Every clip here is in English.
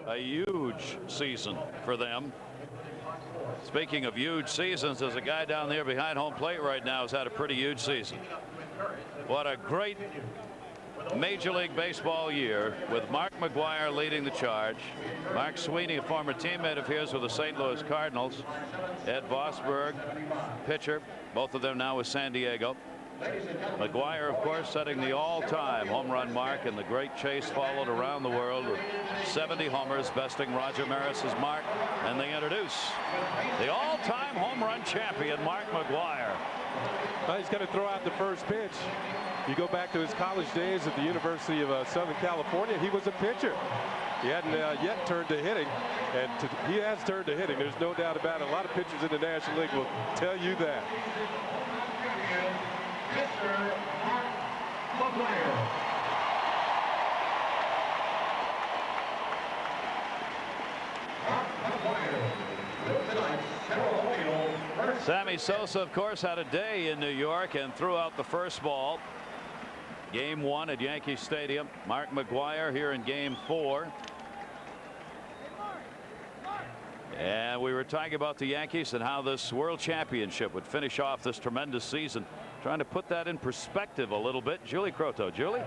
a huge season for them. Speaking of huge seasons, there's a guy down there behind home plate right now who's had a pretty huge season. What a great Major League Baseball year with Mark Maguire leading the charge. Mark Sweeney, a former teammate of his with the St. Louis Cardinals. Ed Vosberg, pitcher, both of them now with San Diego. Maguire, of course, setting the all-time home run mark, and the great chase followed around the world with 70 homers, besting Roger Maris's mark. And they introduce the all-time home run champion, Mark Maguire. Well, he's going to throw out the first pitch. You go back to his college days at the University of Southern California, he was a pitcher. He hadn't yet turned to hitting, and he has turned to hitting. There's no doubt about it. A lot of pitchers in the National League will tell you that. Sammy Sosa, of course, had a day in New York and threw out the first ball. Game 1 at Yankee Stadium. Mark Maguire here in Game 4. And we were talking about the Yankees and how this World Championship would finish off this tremendous season. Trying to put that in perspective a little bit. Julie Croto. Julie?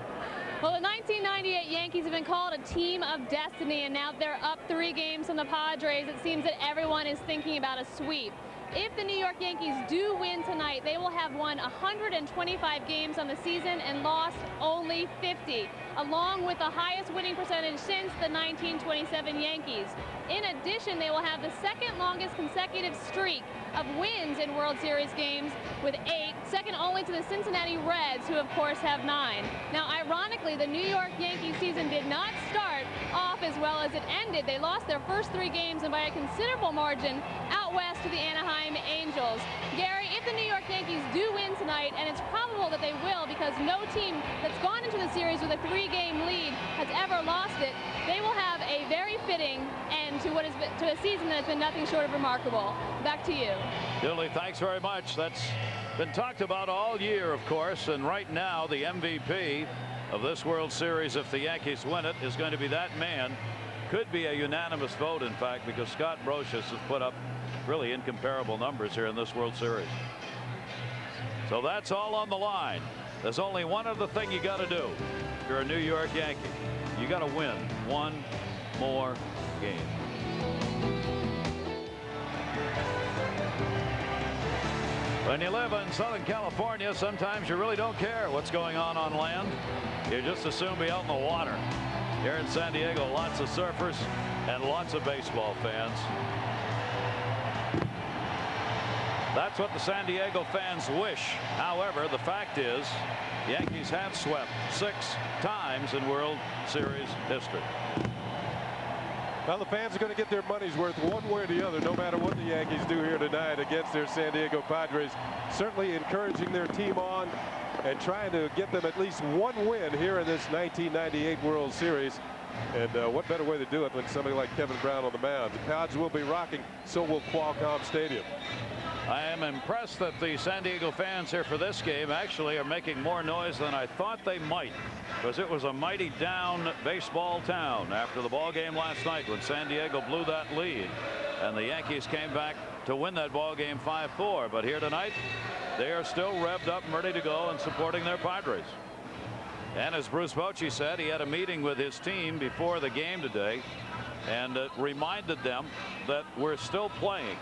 Well, the 1998 Yankees have been called a team of destiny, and now they're up 3 games from the Padres. It seems that everyone is thinking about a sweep. If the New York Yankees do win tonight, they will have won 125 games on the season and lost only 50, along with the highest winning percentage since the 1927 Yankees. In addition, they will have the second longest consecutive streak of wins in World Series games with 8, second only to the Cincinnati Reds, who of course have 9. Now, ironically, the New York Yankees season did not start off as well as it ended. They lost their first 3 games, and by a considerable margin, out west to the Anaheim Angels. Gary, if the New York Yankees do win tonight, and it's probable that they will because no team that's gone into the series with a 3-game lead has ever lost it, they will have a very fitting end to a season that has been nothing short of remarkable. Back to you. Julie, thanks very much. That's been talked about all year, of course, and right now the MVP of this World Series, if the Yankees win it, is going to be that man. Could be a unanimous vote, in fact, because Scott Brocious has put up really incomparable numbers here in this World Series. So that's all on the line. There's only one other thing you got to do if you're a New York Yankee. You got to win one more game. When you live in Southern California, sometimes you really don't care what's going on land. You just assume be out in the water. Here in San Diego, lots of surfers and lots of baseball fans. That's what the San Diego fans wish. However, the fact is, the Yankees have swept 6 times in World Series history. Well, the fans are going to get their money's worth one way or the other, no matter what the Yankees do here tonight against their San Diego Padres. Certainly encouraging their team on and trying to get them at least one win here in this 1998 World Series. And what better way to do it than somebody like Kevin Brown on the mound. The Padres will be rocking, so will Qualcomm Stadium. I am impressed that the San Diego fans here for this game actually are making more noise than I thought they might, because it was a mighty down baseball town after the ball game last night when San Diego blew that lead and the Yankees came back to win that ball game 5-4. But here tonight, they are still revved up and ready to go and supporting their Padres. And as Bruce Bochy said, he had a meeting with his team before the game today and reminded them that we're still playing.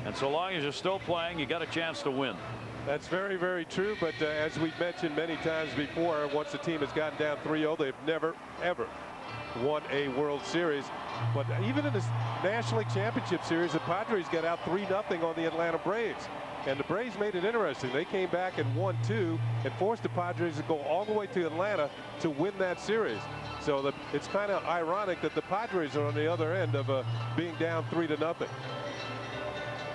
And so long as you're still playing, you got a chance to win. That's very, very true. But as we've mentioned many times before, once the team has gotten down 3-0, they've never, ever won a World Series. But even in this National League Championship Series, the Padres got out 3-0 on the Atlanta Braves. And the Braves made it interesting. They came back and won 2 and forced the Padres to go all the way to Atlanta to win that series. So it's kind of ironic that the Padres are on the other end of being down 3-0.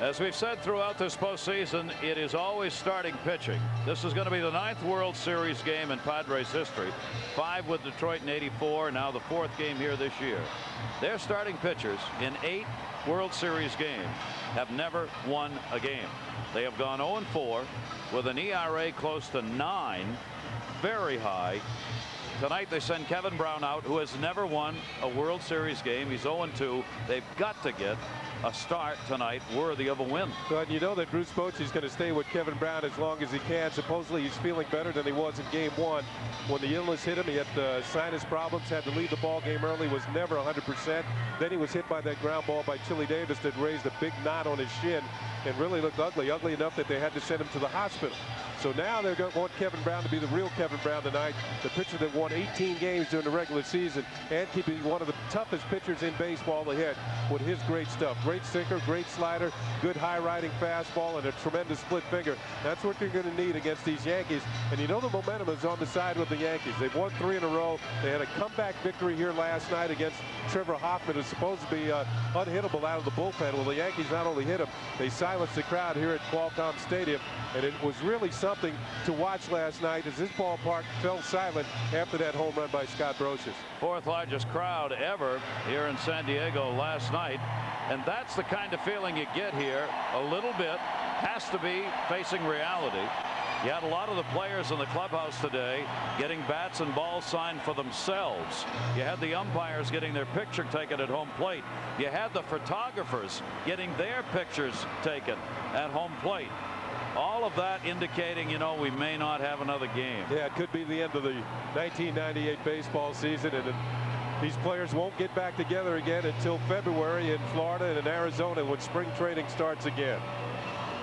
As we've said throughout this postseason, it is always starting pitching. This is going to be the 9th World Series game in Padres history. 5 with Detroit in '84, now the 4th game here this year. Their starting pitchers in 8 World Series games have never won a game. They have gone 0-4 with an ERA close to 9, very high, Tonight they send Kevin Brown out, who has never won a World Series game. He's 0-2. They've got to get a start tonight worthy of a win. But you know that Bruce Bochy's going to stay with Kevin Brown as long as he can. Supposedly he's feeling better than he was in game 1. When the illness hit him, he had sinus problems, had to leave the ball game early, was never 100%. Then he was hit by that ground ball by Chili Davis that raised a big knot on his shin and really looked ugly enough that they had to send him to the hospital. So now they're going to want Kevin Brown to be the real Kevin Brown tonight, the pitcher that won 18 games during the regular season and keep being one of the toughest pitchers in baseball to hit with his great stuff. Great sinker, great slider, good high riding fastball, and a tremendous split finger. That's what you're going to need against these Yankees. And you know the momentum is on the side with the Yankees. They've won 3 in a row. They had a comeback victory here last night against Trevor Hoffman, who's supposed to be unhittable out of the bullpen. Well, the Yankees not only hit him, they silenced the crowd here at Qualcomm Stadium, and it was really something to watch last night as this ballpark fell silent after that home run by Scott Brosius. 4th largest crowd ever here in San Diego last night, and that's the kind of feeling you get here. A little bit has to be facing reality. You had a lot of the players in the clubhouse today getting bats and balls signed for themselves. You had the umpires getting their picture taken at home plate. You had the photographers getting their pictures taken at home plate. All of that indicating, you know, we may not have another game. Yeah, it could be the end of the 1998 baseball season, and these players won't get back together again until February in Florida and in Arizona when spring training starts again.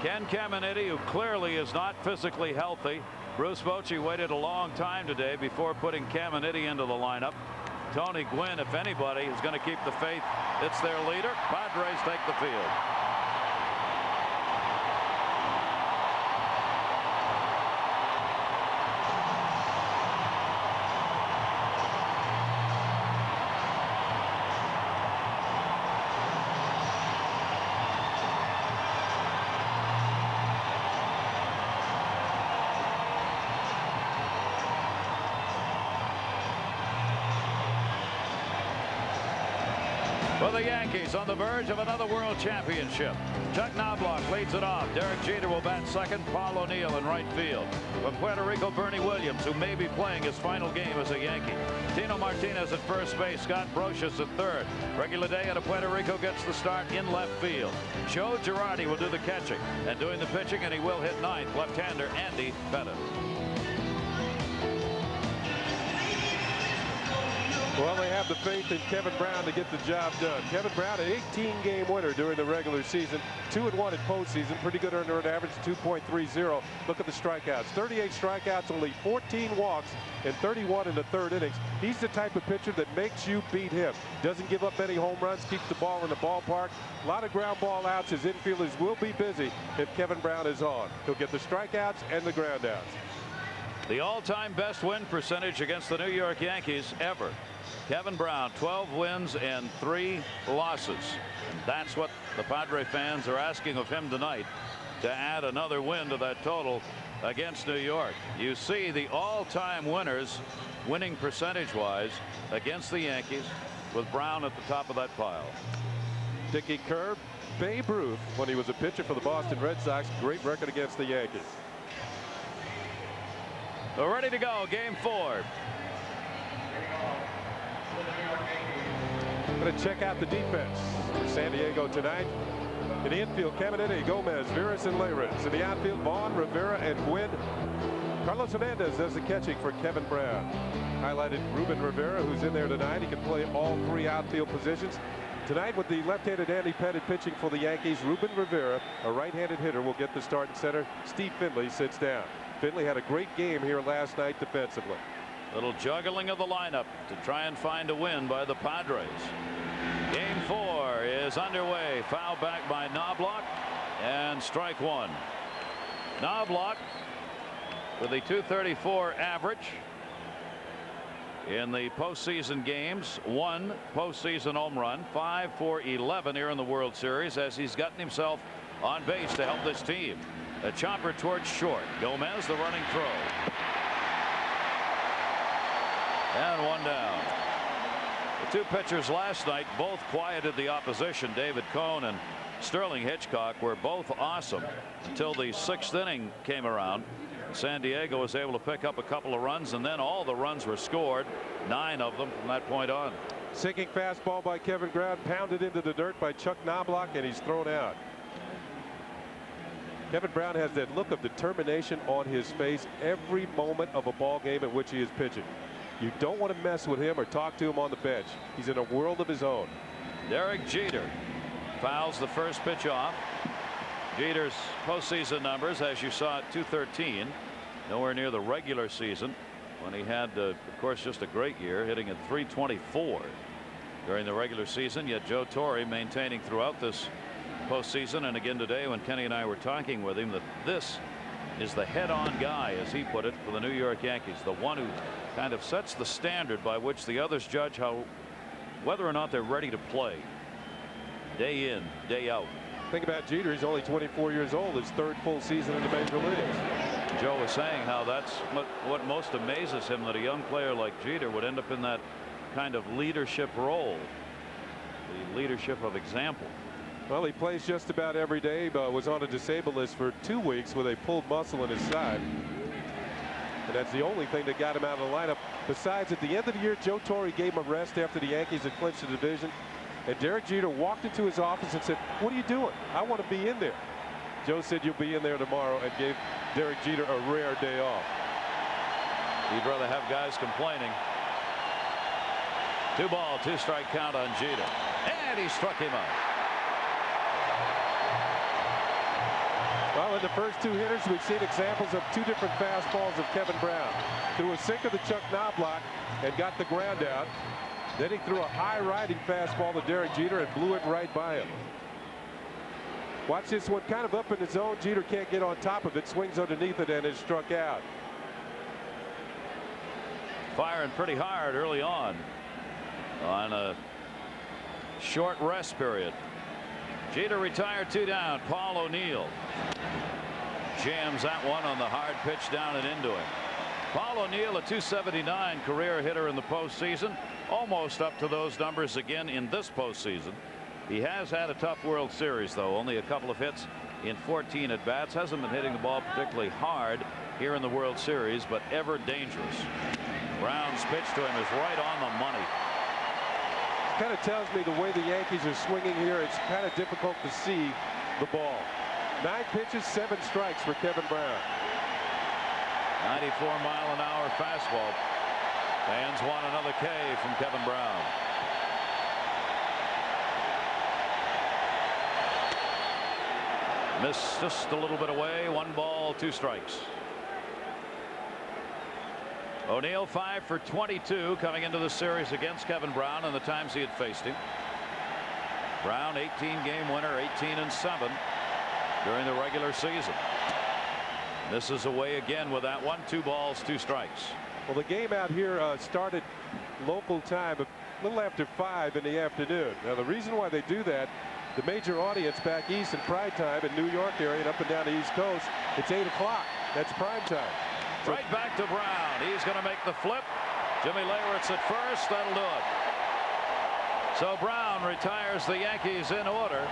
Ken Caminiti, who clearly is not physically healthy. Bruce Bochy waited a long time today before putting Caminiti into the lineup. Tony Gwynn, if anybody, is going to keep the faith. It's their leader. Padres take the field. For the Yankees on the verge of another world championship. Chuck Knobloch leads it off. Derek Jeter will bat second. Paul O'Neill in right field. From Puerto Rico, Bernie Williams, who may be playing his final game as a Yankee. Tino Martinez at first base. Scott Brosius at third. Regular Day out of Puerto Rico gets the start in left field. Joe Girardi will do the catching and doing the pitching, and he will hit ninth. Left-hander Andy Pettitte. Well, they have the faith in Kevin Brown to get the job done. Kevin Brown, an 18-game winner during the regular season, 2-1 in postseason, pretty good earned run average, 2.30. Look at the strikeouts, 38 strikeouts, only 14 walks, and 31 in the 3rd innings. He's the type of pitcher that makes you beat him. Doesn't give up any home runs, keeps the ball in the ballpark. A lot of ground ball outs. His infielders will be busy if Kevin Brown is on. He'll get the strikeouts and the ground outs. The all-time best win percentage against the New York Yankees ever. Kevin Brown, 12 wins and 3 losses. And that's what the Padre fans are asking of him tonight, to add another win to that total against New York. You see the all-time winners winning percentage-wise against the Yankees, with Brown at the top of that pile. Dickie Kerr, Babe Ruth, when he was a pitcher for the Boston Red Sox, great record against the Yankees. We're ready to go. Game 4. Going to check out the defense for San Diego tonight. In the infield, Caminiti, Gomez, Veras, and Leyritz. In the outfield, Vaughn, Rivera, and Gwynn. Carlos Hernandez does the catching for Kevin Brown. Highlighted Ruben Rivera, who's in there tonight. He can play all 3 outfield positions. Tonight, with the left-handed Andy Pettitte pitching for the Yankees, Reuben Rivera, a right-handed hitter, will get the start in center. Steve Finley sits down. Finley had a great game here last night defensively. Little juggling of the lineup to try and find a win by the Padres. Game 4 is underway. Foul back by Knobloch, and strike 1. Knobloch with a .234 average in the postseason games. 1 postseason home run, 5 for 11 here in the World Series, as he's gotten himself on base to help this team. A chopper towards short. Gomez, the running throw. And 1 down. The 2 pitchers last night both quieted the opposition. David Cohn and Sterling Hitchcock were both awesome until the 6th inning came around. San Diego was able to pick up a couple of runs, and then all the runs were scored, 9 of them from that point on. Sinking fastball by Kevin Brown, pounded into the dirt by Chuck Knobloch, and he's thrown out. Kevin Brown has that look of determination on his face every moment of a ball game at which he is pitching. You don't want to mess with him or talk to him on the bench. He's in a world of his own. Derek Jeter fouls the first pitch off. Jeter's postseason numbers, as you saw at .213, nowhere near the regular season when he had, of course, just a great year, hitting at .324 during the regular season. Yet Joe Torre maintaining throughout this postseason, and again today when Kenny and I were talking with him, that this is the head-on guy, as he put it, for the New York Yankees, the one who kind of sets the standard by which the others judge whether or not they're ready to play day in, day out. Think about Jeter. He's only 24 years old. His 3rd full season in the major leagues. Joe was saying how that's what most amazes him, that a young player like Jeter would end up in that kind of leadership role, the leadership of example. Well, he plays just about every day, but was on a disabled list for 2 weeks with a pulled muscle in his side. And that's the only thing that got him out of the lineup. Besides, at the end of the year, Joe Torre gave him a rest after the Yankees had clinched the division. And Derek Jeter walked into his office and said, "What are you doing? I want to be in there." Joe said, "You'll be in there tomorrow," and gave Derek Jeter a rare day off. He'd rather have guys complaining. 2-ball, 2-strike count on Jeter. And he struck him out. Well, in the first 2 hitters, we've seen examples of 2 different fastballs of Kevin Brown. Threw a sinker to Chuck Knobloch and got the ground out. Then he threw a high riding fastball to Derek Jeter and blew it right by him. Watch this one, kind of up in the zone. Jeter can't get on top of it, swings underneath it, and is struck out. Firing pretty hard early on a short rest period. Jeter retired 2 down. Paul O'Neill jams that one on the hard pitch down and into him. Paul O'Neill, a .279 career hitter in the postseason, almost up to those numbers again in this postseason. He has had a tough World Series, though. Only a couple of hits in 14 at bats. Hasn't been hitting the ball particularly hard here in the World Series, but ever dangerous. Brown's pitch to him is right on the money. Kind of tells me the way the Yankees are swinging here, it's kind of difficult to see the ball. 9 pitches, 7 strikes for Kevin Brown. 94-mile-an-hour fastball. Fans want another K from Kevin Brown. Missed just a little bit away. 1 ball, 2 strikes. O'Neill 5 for 22 coming into the series against Kevin Brown and the times he had faced him. Brown 18-game winner, 18-7 during the regular season. This is away again with that one. 2 balls, 2 strikes. Well, the game out here started local time a little after 5 in the afternoon. Now, the reason why they do that, the major audience back east in prime time in New York area and up and down the East Coast, it's 8 o'clock. That's prime time. So right back to Brown. He's going to make the flip. Jimmy Leyritz at first. That'll do it. So Brown retires the Yankees in order,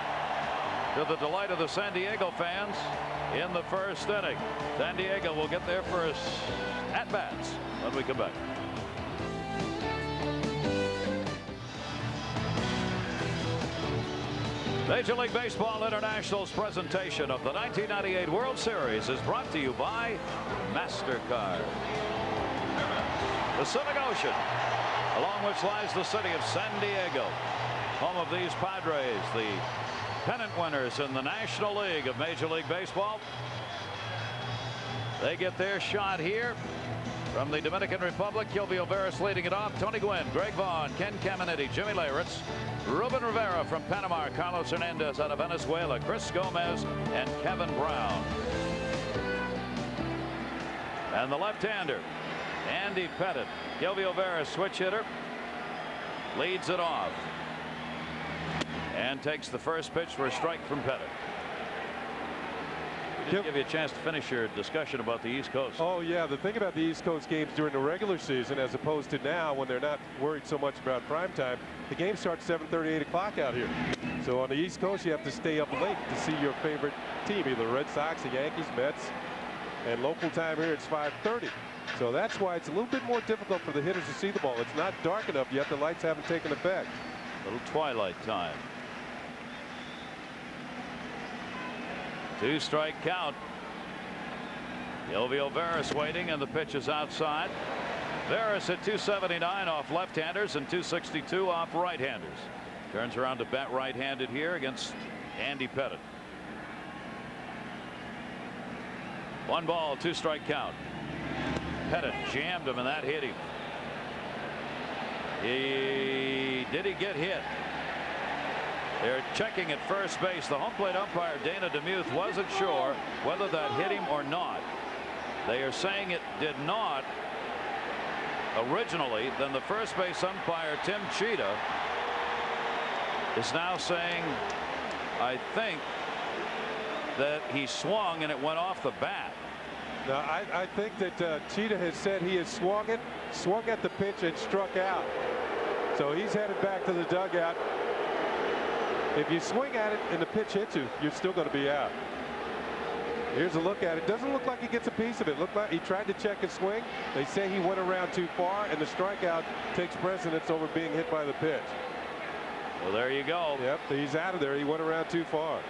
to the delight of the San Diego fans in the first inning. San Diego will get their first at-bats when we come back. Major League Baseball International's presentation of the 1998 World Series is brought to you by MasterCard. Pacific Ocean, along which lies the city of San Diego, home of these Padres, the pennant winners in the National League of Major League Baseball. They get their shot here from the Dominican Republic. Gilvio Veras leading it off. Tony Gwynn, Greg Vaughn, Ken Caminiti, Jimmy Leyritz, Reuben Rivera from Panama, Carlos Hernandez out of Venezuela, Chris Gomez, and Kevin Brown. And the left-hander, Andy Pettitte. Gilvio Veras, switch hitter, leads it off and takes the first pitch for a strike from Pettitte. We didn't give you a chance to finish your discussion about the East Coast. Oh, yeah. The thing about the East Coast games during the regular season, as opposed to now when they're not worried so much about prime time, the game starts 7:30, 8 o'clock out here. So on the East Coast, you have to stay up late to see your favorite team, either the Red Sox, the Yankees, Mets. and local time here it's 5:30. So that's why it's a little bit more difficult for the hitters to see the ball. It's not dark enough yet. The lights haven't taken effect. Little twilight time. 2-strike count. Kilvio Veras waiting, and the pitch is outside. Veras hit .279 off left-handers and .262 off right-handers. Turns around to bat right-handed here against Andy Pettitte. 1 ball, 2-strike count. Pettitte jammed him, and that hit him. Did he get hit? They're checking at first base. The home plate umpire, Dana DeMuth, wasn't sure whether that hit him or not. They are saying it did not originally. Then the first base umpire, Tim Cheetah, is now saying, I think, that he swung and it went off the bat. Now, I think that Cheetah has said he has swung at the pitch and struck out. So he's headed back to the dugout. If you swing at it and the pitch hits you, you're still going to be out. Here's a look at it. Doesn't look like he gets a piece of it. Looked like he tried to check his swing. They say he went around too far, and the strikeout takes precedence over being hit by the pitch. Well, there you go. Yep, he's out of there. He went around too far.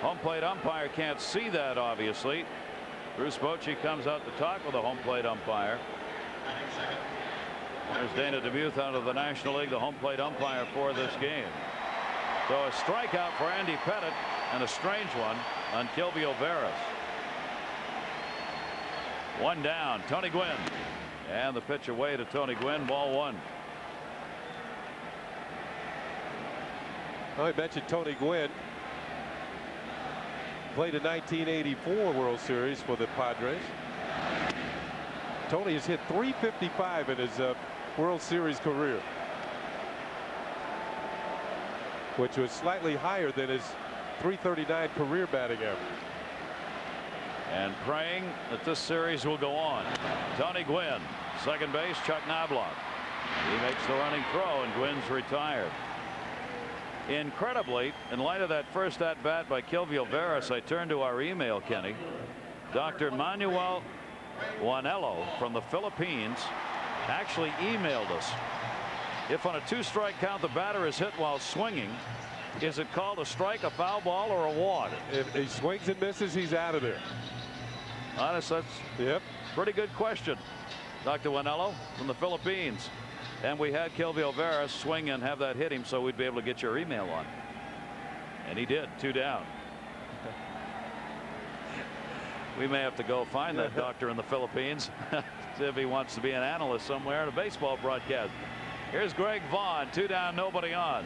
Home plate umpire can't see that, obviously. Bruce Bochy comes out to talk with the home plate umpire. There's Dana DeMuth out of the National League, the home plate umpire for this game. So a strikeout for Andy Pettitte, and a strange one on Kilvio Veras. 1 down, Tony Gwynn. And the pitch away to Tony Gwynn, ball 1. I mentioned Tony Gwynn. Played a 1984 World Series for the Padres. Tony has hit .355 in his World Series career, which was slightly higher than his .339 career batting average. And praying that this series will go on. Tony Gwynn, second base, Chuck Knobloch. He makes the running throw, and Gwynn's retired. Incredibly, in light of that first at bat by Kilvio Veras, I turned to our email, Kenny. Dr. Manuel Juanello from the Philippines actually emailed us. If on a 2-strike count the batter is hit while swinging, is it called a strike, a foul ball, or a walk? If he swings and misses, he's out of there. Honest, that's a pretty good question. Dr. Juanello from the Philippines. And we had Kilvio Veras swing and have that hit him, so we'd be able to get your email on. And he did. 2 down. We may have to go find that doctor in the Philippines. See if he wants to be an analyst somewhere in a baseball broadcast. Here's Greg Vaughn. 2 down, nobody on.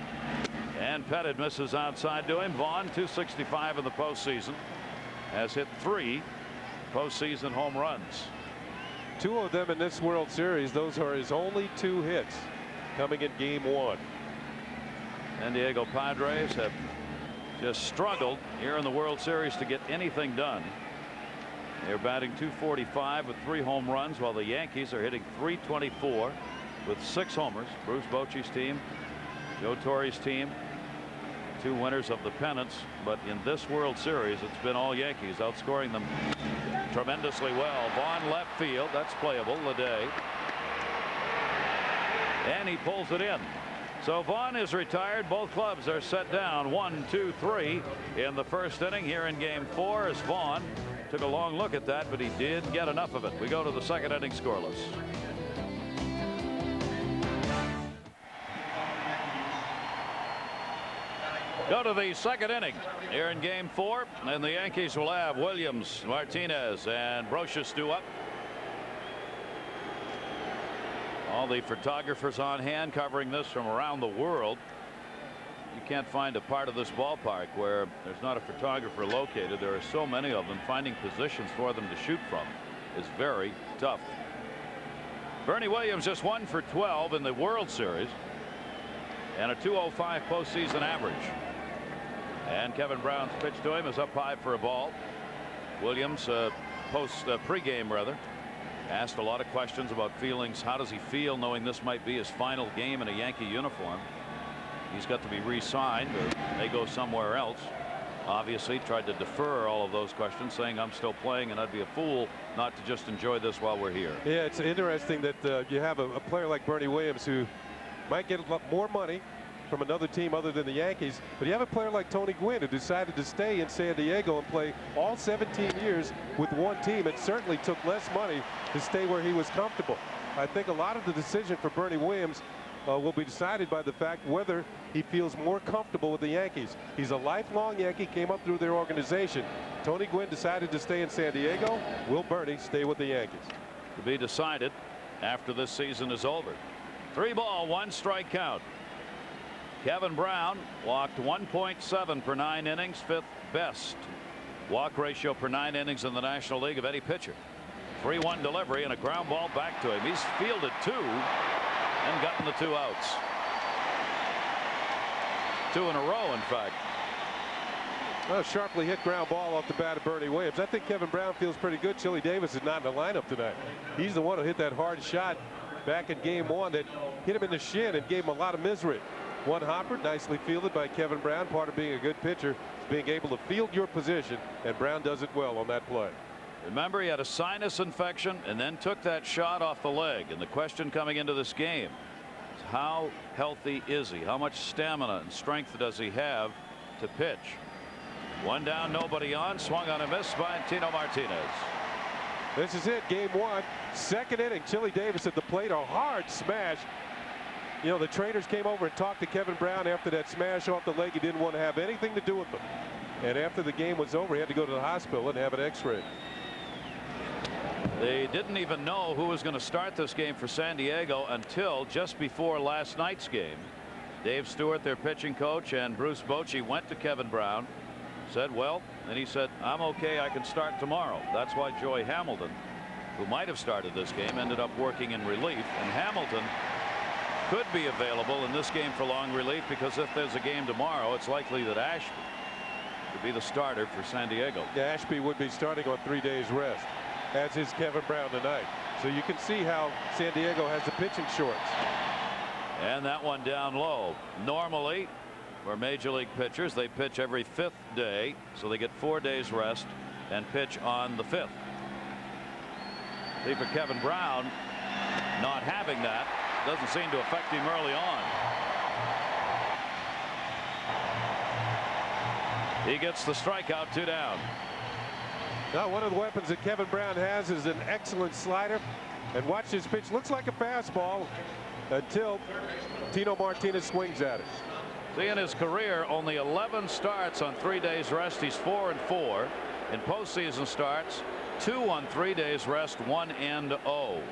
And Pettitte misses outside to him. Vaughn, .265 in the postseason, has hit 3 postseason home runs. 2 of them in this World Series. Those are his only 2 hits coming in Game 1. San Diego Padres have just struggled here in the World Series to get anything done. They're batting .245 with 3 home runs, while the Yankees are hitting .324 with 6 homers. Bruce Bochy's team, Joe Torre's team, 2 winners of the pennants. But in this World Series, it's been all Yankees, outscoring them tremendously well. Vaughn left field. That's playable. Leday. And he pulls it in. So Vaughn is retired. Both clubs are set down 1, 2, 3 in the first inning here in Game 4 as Vaughn took a long look at that, but he did get enough of it. We go to the second inning scoreless. Go to the second inning here in Game 4, and the Yankees will have Williams, Martinez, and Brocious due up. All the photographers on hand covering this from around the world. You can't find a part of this ballpark where there's not a photographer located. There are so many of them. Finding positions for them to shoot from is very tough. Bernie Williams just 1 for 12 in the World Series and a .205 postseason average. And Kevin Brown's pitch to him is up high for a ball. Williams pregame rather asked a lot of questions about feelings. How does he feel knowing this might be his final game in a Yankee uniform? He's got to be re-signed or may go somewhere else. obviously tried to defer all of those questions, saying I'm still playing and I'd be a fool not to just enjoy this while we're here. Yeah, it's interesting that you have a player like Bernie Williams who might get a lot more money from another team other than the Yankees, but you have a player like Tony Gwynn who decided to stay in San Diego and play all 17 years with one team. It certainly took less money to stay where he was comfortable. I think a lot of the decision for Bernie Williams will be decided by the fact whether he feels more comfortable with the Yankees. He's a lifelong Yankee, came up through their organization. Tony Gwynn decided to stay in San Diego. Will Bernie stay with the Yankees? To be decided after this season is over. 3 ball, 1 strike count. Kevin Brown walked 1.7 per 9 innings, 5th best walk ratio per 9 innings in the National League of any pitcher. 3-1 delivery and a ground ball back to him. He's fielded 2 and gotten the 2 outs. 2 in a row, in fact. Well, sharply hit ground ball off the bat of Bernie Williams. I think Kevin Brown feels pretty good. Chili Davis is not in the lineup tonight. He's the one who hit that hard shot back in game 1 that hit him in the shin and gave him a lot of misery. One hopper, nicely fielded by Kevin Brown. Part of being a good pitcher is being able to field your position, and Brown does it well on that play. Remember, he had a sinus infection and then took that shot off the leg. And the question coming into this game is how healthy is he? How much stamina and strength does he have to pitch? 1 down, nobody on. Swung on a miss by Tino Martinez. This is it, game 1, 2nd inning. Chili Davis at the plate, a hard smash. You know, the trainers came over and talked to Kevin Brown after that smash off the leg. He didn't want to have anything to do with them. And after the game was over, he had to go to the hospital and have an x-ray. They didn't even know who was going to start this game for San Diego until just before last night's game. Dave Stewart, their pitching coach, and Bruce Bochy went to Kevin Brown, said, well, and he said, I'm okay, I can start tomorrow. That's why Joey Hamilton, who might have started this game, ended up working in relief. And Hamilton could be available in this game for long relief, because if there's a game tomorrow, it's likely that Ashby could be the starter for San Diego. Yeah, Ashby would be starting on 3 days rest, as is Kevin Brown tonight. So you can see how San Diego has the pitching shorts. And that one down low. Normally, for major league pitchers, they pitch every 5th day, so they get 4 days rest and pitch on the 5th. See, for Kevin Brown, not having that doesn't seem to affect him early on. He gets the strikeout, 2 down. Now, one of the weapons that Kevin Brown has is an excellent slider. And watch this pitch. Looks like a fastball until Tino Martinez swings at it. See, in his career, only 11 starts on 3 days rest. He's 4-4. In postseason starts, 2 on 3 days rest, 1-0.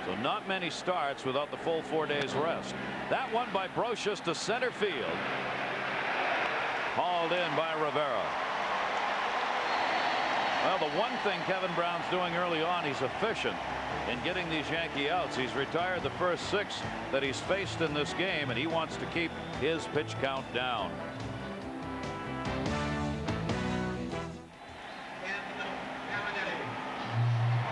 So not many starts without the full 4 days rest. That one by Brocious to center field. Hauled in by Rivera. Well, the one thing Kevin Brown's doing early on, he's efficient in getting these Yankee outs. He's retired the first 6 that he's faced in this game, and he wants to keep his pitch count down.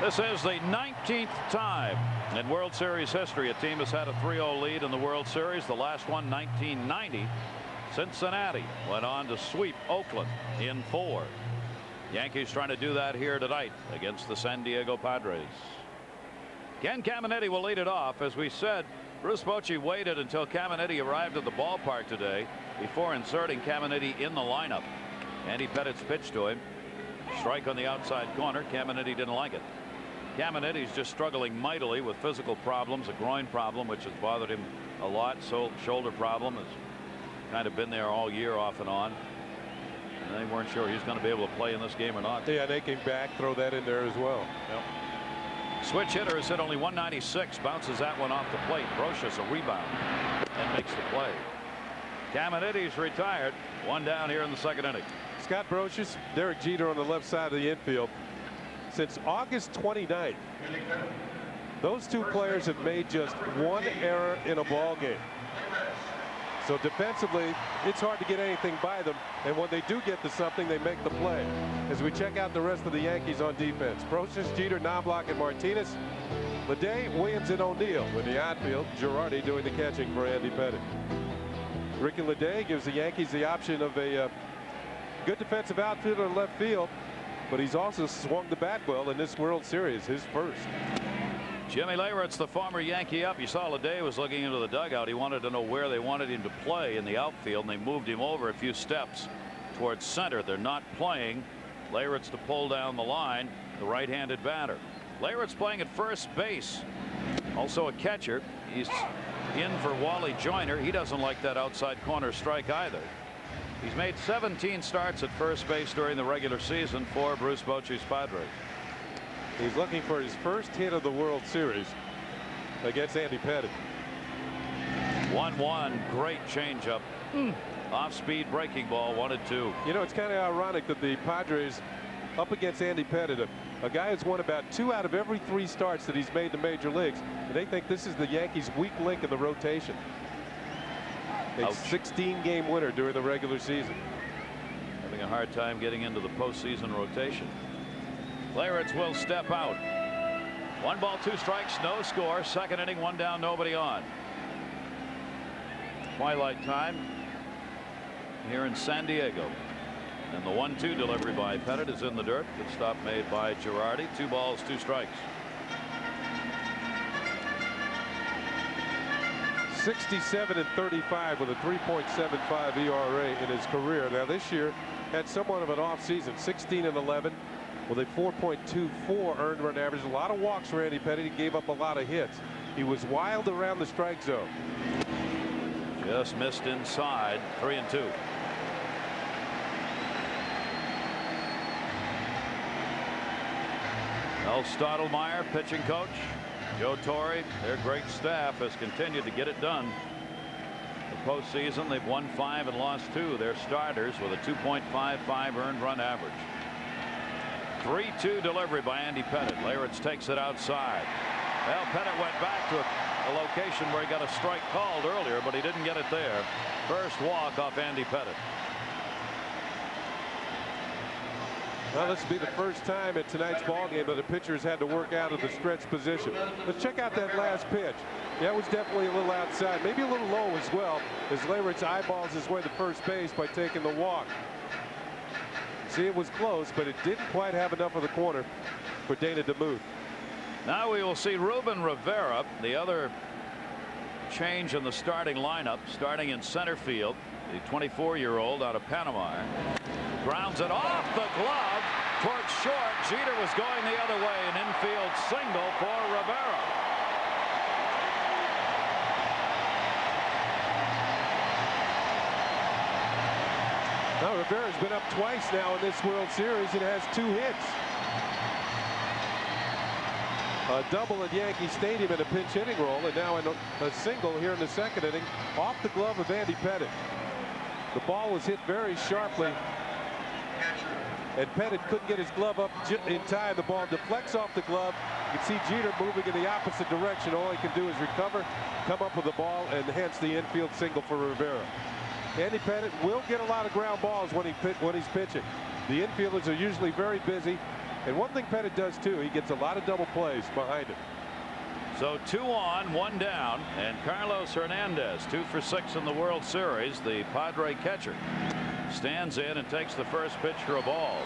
This is the 19th time in World Series history a team has had a 3-0 lead in the World Series. The last one, 1990. Cincinnati went on to sweep Oakland in 4. Yankees trying to do that here tonight against the San Diego Padres. Ken Caminiti will lead it off. As we said, Bruce Bochy waited until Caminiti arrived at the ballpark today before inserting Caminiti in the lineup. Andy Pettitte's pitch to him. Strike on the outside corner. Caminiti didn't like it. Caminiti's just struggling mightily with physical problems, a groin problem which has bothered him a lot. So shoulder problem has kind of been there all year off and on. And they weren't sure he's going to be able to play in this game or not. Yeah, they came back, throw that in there as well. Yep. Switch hitter has hit only 196, bounces that one off the plate. Brocious a rebound and makes the play. Caminiti's retired. 1 down here in the 2nd inning. Scott Brocious, Derek Jeter on the left side of the infield. Since August 29th, those 2 players have made just 1 error in a ball game. So defensively, it's hard to get anything by them, and when they do get to something, they make the play. As we check out the rest of the Yankees on defense, Brocious, Jeter, Knobloch, and Martinez. Leday, Williams, and O'Neill. In the outfield, Girardi doing the catching for Andy Pettitte. Ricky Leday gives the Yankees the option of a good defensive outfielder in left field, but he's also swung the bat well in this World Series, his first. Jimmy Leyritz, the former Yankee up. You saw Leday was looking into the dugout. He wanted to know where they wanted him to play in the outfield, and they moved him over a few steps towards center. They're not playing Leyritz to pull down the line, the right-handed batter. Leyritz playing at first base, also a catcher. He's in for Wally Joyner. He doesn't like that outside corner strike either. He's made 17 starts at first base during the regular season for Bruce Bochy's Padres. He's looking for his first hit of the World Series against Andy Pettitte. 1-1, great changeup. Off-speed breaking ball, 1-2. You know, it's kind of ironic that the Padres up against Andy Pettitte, a guy who's won about 2 out of every 3 starts that he's made in the major leagues, and they think this is the Yankees' weak link in the rotation. A 16-game winner during the regular season. Having a hard time getting into the postseason rotation. Leyritz will step out. 1 ball, 2 strikes, no score. Second inning, 1 down, nobody on. Twilight time here in San Diego. And the 1-2 delivery by Pettitte is in the dirt. Good stop made by Girardi. 2 balls, 2 strikes. 67-35 with a 3.75 ERA in his career. Now this year had somewhat of an off season. 16-11 with a 4.24 earned run average. A lot of walks for Andy Pettitte. He gave up a lot of hits. He was wild around the strike zone. Just missed inside. 3-2. Mel Stottlemyre, pitching coach. Joe Torre, their great staff, has continued to get it done. The postseason, they've won 5 and lost 2. They're starters with a 2.55 earned run average. 3-2 delivery by Andy Pettitte. Leyritz takes it outside. Well, Pettitte went back to a location where he got a strike called earlier, but he didn't get it there. First walk off Andy Pettitte. Well, this will be the first time at tonight's ballgame that the pitcher's had to work out of the stretch position. Let's check out that last pitch. Yeah, it was definitely a little outside, maybe a little low as well, as Leyritz eyeballs his way to first base by taking the walk. See, it was close, but it didn't quite have enough of the corner for Dana DeMuth. Now we will see Reuben Rivera, the other change in the starting lineup, starting in center field. The 24-year-old out of Panama grounds it off the glove towards short. Jeter was going the other way. An infield single for Rivera. Now Rivera's been up twice now in this World Series and has 2 hits. A double at Yankee Stadium in a pinch hitting role, and now in a single here in the second inning off the glove of Andy Pettitte. The ball was hit very sharply, and Pettitte couldn't get his glove up in time. The ball deflects off the glove. You can see Jeter moving in the opposite direction. All he can do is recover, come up with the ball, and hence the infield single for Rivera. Andy Pettitte will get a lot of ground balls when he's pitching. The infielders are usually very busy, and one thing Pettitte does too, he gets a lot of double plays behind him. So 2 on, 1 down, and Carlos Hernandez, 2 for 6 in the World Series. The Padre catcher stands in and takes the first pitch for a ball.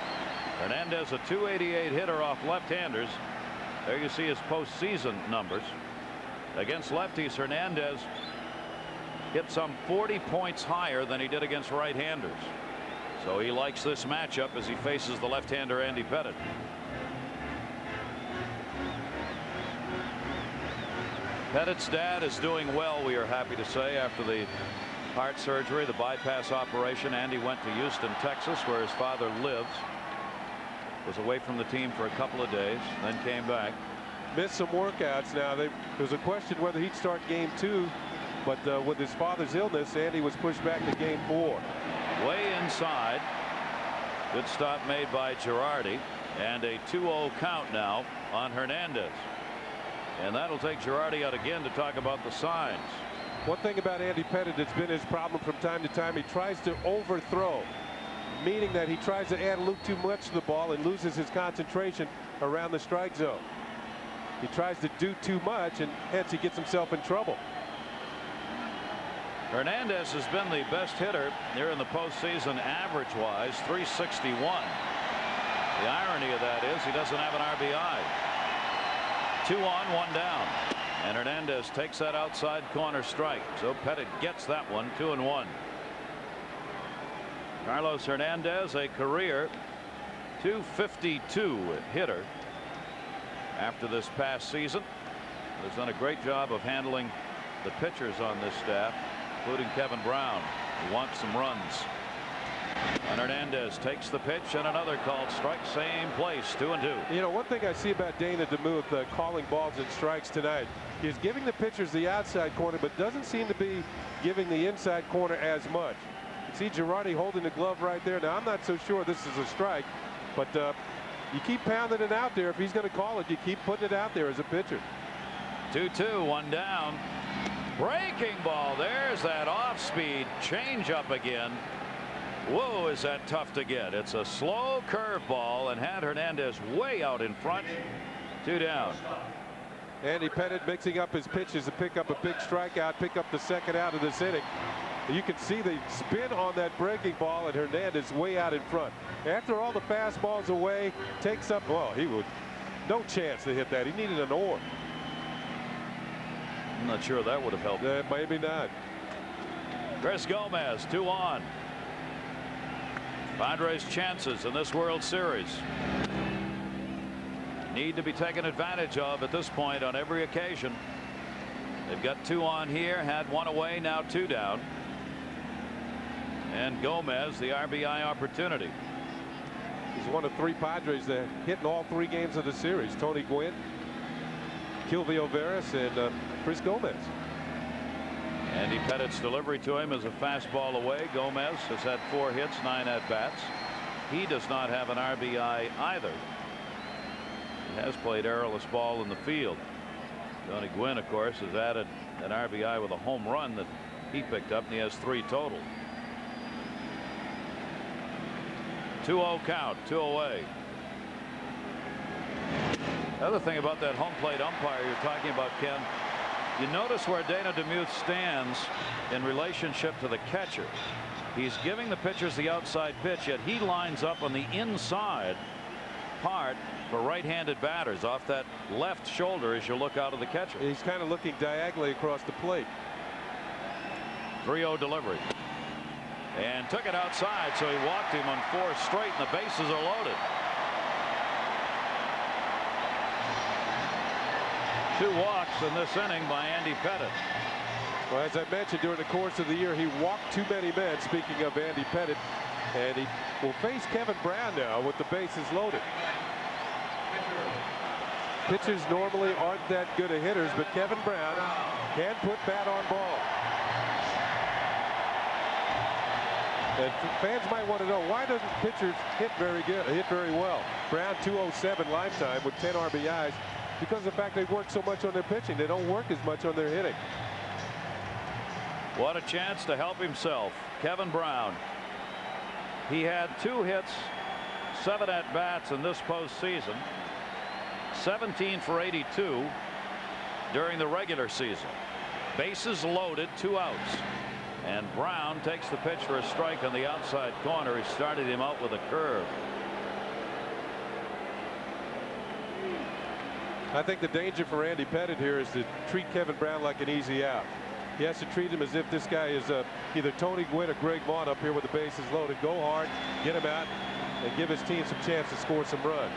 Hernandez, a .288 hitter off left-handers. There you see his postseason numbers. Against lefties, Hernandez hit some 40 points higher than he did against right-handers. So he likes this matchup as he faces the left-hander Andy Pettitte. Pettitte's dad is doing well, we are happy to say, after the heart surgery, the bypass operation. Andy went to Houston, Texas, where his father lives. Was away from the team for a couple of days, then came back. Missed some workouts. Now there was a question whether he'd start game 2, but with his father's illness, Andy was pushed back to game 4. Way inside. Good stop made by Girardi, and a 2-0 count now on Hernandez. And that'll take Girardi out again to talk about the signs. One thing about Andy Pettitte that's been his problem from time to time, he tries to overthrow, meaning that he tries to add a little too much to the ball and loses his concentration around the strike zone. He tries to do too much, and hence he gets himself in trouble. Hernandez has been the best hitter here in the postseason average-wise, 361. The irony of that is he doesn't have an RBI. 2 on, 1 down. And Hernandez takes that outside corner strike. So Pettitte gets that one, 2-1. Carlos Hernandez, a career .252 hitter after this past season. Has done a great job of handling the pitchers on this staff, including Kevin Brown, who wants some runs. And Hernandez takes the pitch, and another called strike, same place, 2-2. You know, one thing I see about Dana DeMuth calling balls and strikes tonight, he's giving the pitchers the outside corner, but doesn't seem to be giving the inside corner as much. You see Girardi holding the glove right there. Now, I'm not so sure this is a strike, but you keep pounding it out there. If he's going to call it, you keep putting it out there as a pitcher. 2-2, 1 down. Breaking ball. There's that off-speed change-up again. Whoa, is that tough to get. It's a slow curveball and had Hernandez way out in front. 2 down. Andy Pettitte mixing up his pitches to pick up a big strikeout, pick up the second out of this inning. You can see the spin on that breaking ball, and Hernandez way out in front. After all the fastballs away, takes up, well, he would, no chance to hit that. He needed an or. I'm not sure that would have helped. Maybe not. Chris Gomez, 2 on. Padres' chances in this World Series need to be taken advantage of at this point on every occasion. They've got 2 on here, had 1 away, now 2 down. And Gomez, the RBI opportunity. He's one of 3 Padres that hit in all 3 games of the series. Tony Gwynn, Kilvio Veras, and Chris Gomez. Andy Pettitte's delivery to him is a fastball away. Gomez has had 4 hits, 9 at-bats. He does not have an RBI either. He has played errorless ball in the field. Tony Gwynn, of course, has added an RBI with a home run that he picked up, and he has 3 total. 2-0 count, 2 away. The other thing about that home plate umpire you're talking about, Ken, you notice where Dana DeMuth stands in relationship to the catcher. He's giving the pitchers the outside pitch, yet he lines up on the inside part for right-handed batters off that left shoulder as you look out of the catcher. He's kind of looking diagonally across the plate. 3-0 delivery. And took it outside, so he walked him on 4 straight, and the bases are loaded. 2 walks in this inning by Andy Pettitte. Well, as I mentioned, during the course of the year, he walked too many men, speaking of Andy Pettitte, and he will face Kevin Brown now with the bases loaded. Pitchers normally aren't that good of hitters, but Kevin Brown can put bat on ball. And fans might want to know, why doesn't pitchers hit very well? Brown 207 lifetime with 10 RBIs. Because of the fact they work so much on their pitching. They don't work as much on their hitting. What a chance to help himself. Kevin Brown. He had 2 hits, 7 at-bats in this postseason. 17 for 82 during the regular season. Bases loaded, 2 outs. And Brown takes the pitch for a strike on the outside corner. He started him out with a curve. I think the danger for Andy Pettitte here is to treat Kevin Brown like an easy out. He has to treat him as if this guy is either Tony Gwynn or Greg Vaughn up here with the bases loaded. Go hard, get him out, and give his team some chance to score some runs.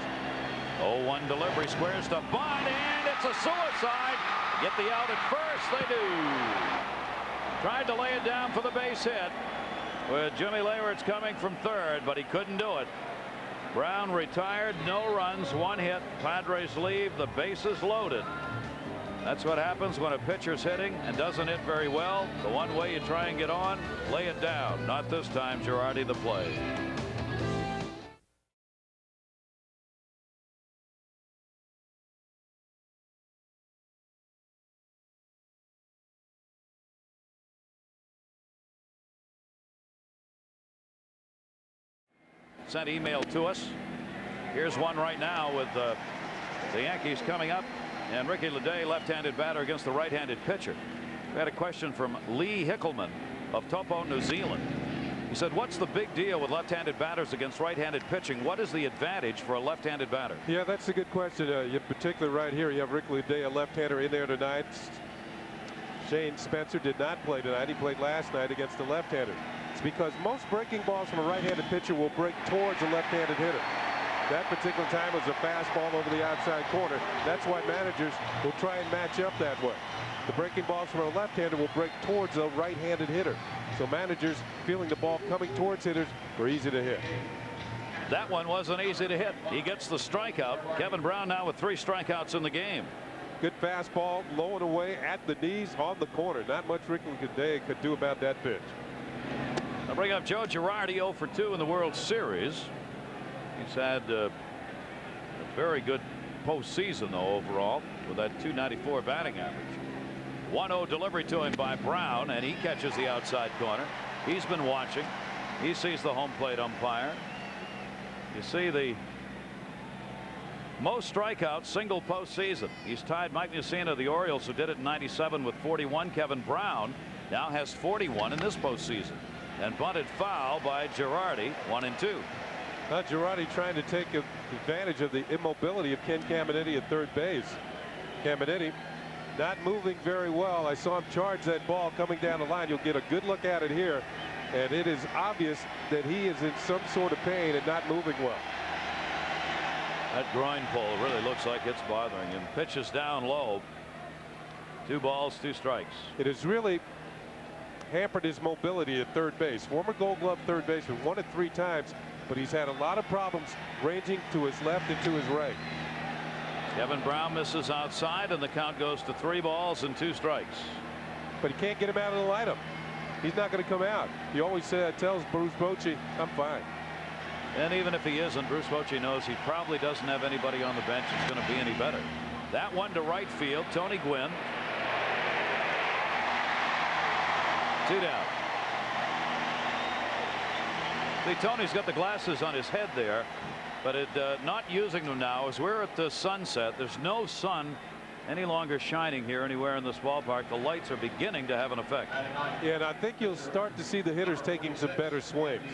0-1 delivery, squares to Bond, and it's a suicide. Get the out at first. They do. Tried to lay it down for the base hit with Jimmy Leywards coming from third, but he couldn't do it. Brown retired, no runs, 1 hit. Padres leave, the bases loaded. That's what happens when a pitcher's hitting and doesn't hit very well. The one way you try and get on, lay it down. Not this time. Girardi the play. Sent email to us. Here's one right now with the Yankees coming up, and Ricky Leday, left-handed batter against the right-handed pitcher. We had a question from Lee Hickelman of Taupo, New Zealand. He said, what's the big deal with left-handed batters against right-handed pitching? What is the advantage for a left-handed batter? Yeah, that's a good question. In particular, right here, you have Rick Day, a left-hander in there tonight. Shane Spencer did not play tonight. He played last night against the left-hander. It's because most breaking balls from a right-handed pitcher will break towards a left-handed hitter. That particular time was a fastball over the outside corner. That's why managers will try and match up that way. The breaking balls from a left-hander will break towards a right-handed hitter. So managers feeling the ball coming towards hitters are easy to hit. That one wasn't easy to hit. He gets the strikeout. Kevin Brown now with 3 strikeouts in the game. Good fastball, low and away at the knees on the corner. Not much Rick Day could do about that pitch. I'll bring up Joe Girardi 0 for 2 in the World Series. He's had a very good postseason, though, overall, with that .294 batting average. 1-0 delivery to him by Brown, and he catches the outside corner. He's been watching. He sees the home plate umpire. You see the most strikeouts single postseason. He's tied Mike Mussina of the Orioles, who did it in '97 with 41. Kevin Brown now has 41 in this postseason. And bunted foul by Girardi, 1-2. Girardi trying to take advantage of the immobility of Ken Caminiti at third base. Caminiti not moving very well. I saw him charge that ball coming down the line. You'll get a good look at it here, and it is obvious that he is in some sort of pain and not moving well. That groin pull really looks like it's bothering him. Pitches down low. 2 balls, 2 strikes. It has really hampered his mobility at third base. Former Gold Glove third baseman, won it 3 times, but he's had a lot of problems ranging to his left and to his right. Kevin Brown misses outside, and the count goes to 3 balls and 2 strikes. But he can't get him out of the lineup. He's not going to come out. He always tells Bruce Bochy, I'm fine. And even if he isn't, Bruce Bochy knows he probably doesn't have anybody on the bench that's going to be any better. That one to right field. Tony Gwynn. 2 down. See, Tony's got the glasses on his head there, but not using them now as we're at the sunset. There's no sun any longer shining here anywhere in this ballpark. The lights are beginning to have an effect. Yeah, and I think you'll start to see the hitters taking some better swings.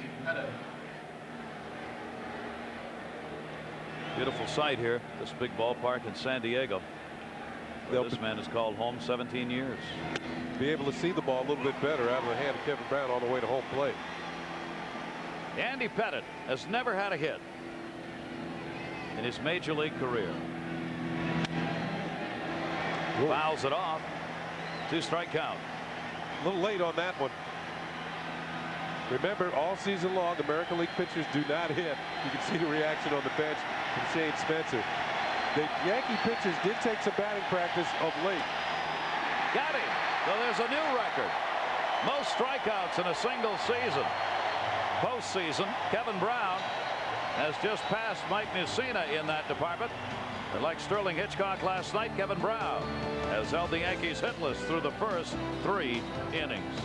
Beautiful sight here, this big ballpark in San Diego. This man has called home 17 years. Be able to see the ball a little bit better out of the hand of Kevin Brown all the way to home plate. Andy Pettitte has never had a hit in his major league career. Fouls it off. 2-strike count. A little late on that one. Remember, all season long, American League pitchers do not hit. You can see the reaction on the bench from Shane Spencer. The Yankee pitchers did take some batting practice of late. Got him. So there's a new record. Most strikeouts in a single season. Postseason, Kevin Brown has just passed Mike Mussina in that department. And like Sterling Hitchcock last night, Kevin Brown has held the Yankees hitless through the first 3 innings.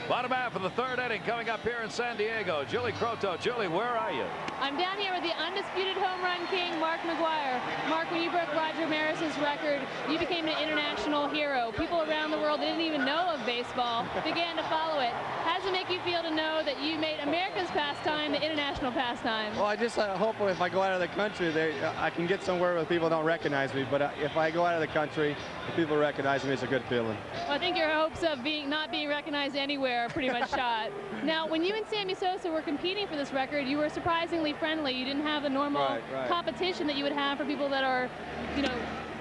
Bottom half of the 3rd inning coming up here in San Diego. Julie Croteau. Julie, where are you? I'm down here with the undisputed home run king, Mark Maguire. Mark, when you broke Roger Maris's record, you became an international hero. People around the world that didn't even know of baseball began to follow it. How does it make you feel to know that you made America's pastime the international pastime? Well, I just hope if I go out of the country, I can get somewhere where people don't recognize me. But if I go out of the country, if people recognize me, it's a good feeling. Well, I think your hopes of not being recognized anywhere are pretty much shot. Now, when you and Sammy Sosa were competing for this record, you were surprisingly friendly. You didn't have the normal competition that you would have for people that are,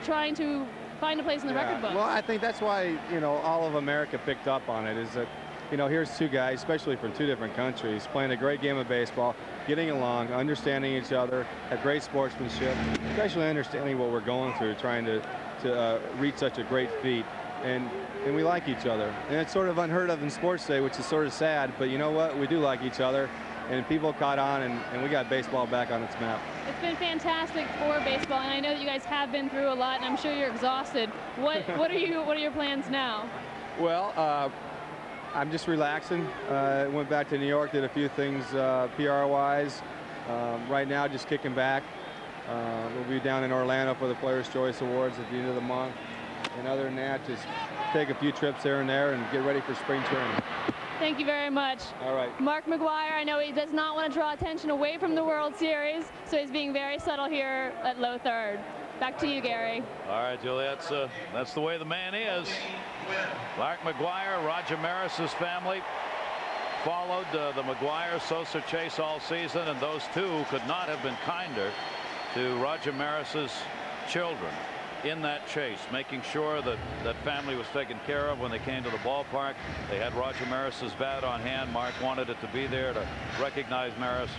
trying to find a place in the record book. Well, I think that's why, all of America picked up on it, is that, here's 2 guys, especially from 2 different countries, playing a great game of baseball, getting along, understanding each other, have great sportsmanship, especially understanding what we're going through, trying to reach such a great feat. And we like each other. And it's sort of unheard of in sports today, which is sort of sad, but you know what? We do like each other, and people caught on, and we got baseball back on its map. It's been fantastic for baseball, and I know that you guys have been through a lot, and I'm sure you're exhausted. What are your plans now? Well, I'm just relaxing. Went back to New York, did a few things PR-wise. Right now, just kicking back. We'll be down in Orlando for the Players' Choice Awards at the end of the month. And other than that, just take a few trips here and there and get ready for spring training. Thank you very much. All right. Mark Maguire, I know he does not want to draw attention away from the World Series, so he's being very subtle here at low third. Back to you, Gary. All right, Julie, that's the way the man is. Mark Maguire, Roger Maris's family followed the Maguire-Sosa chase all season, and those two could not have been kinder to Roger Maris's children in that chase, making sure that that family was taken care of when they came to the ballpark. They had Roger Maris's bat on hand. Mark wanted it to be there to recognize Maris.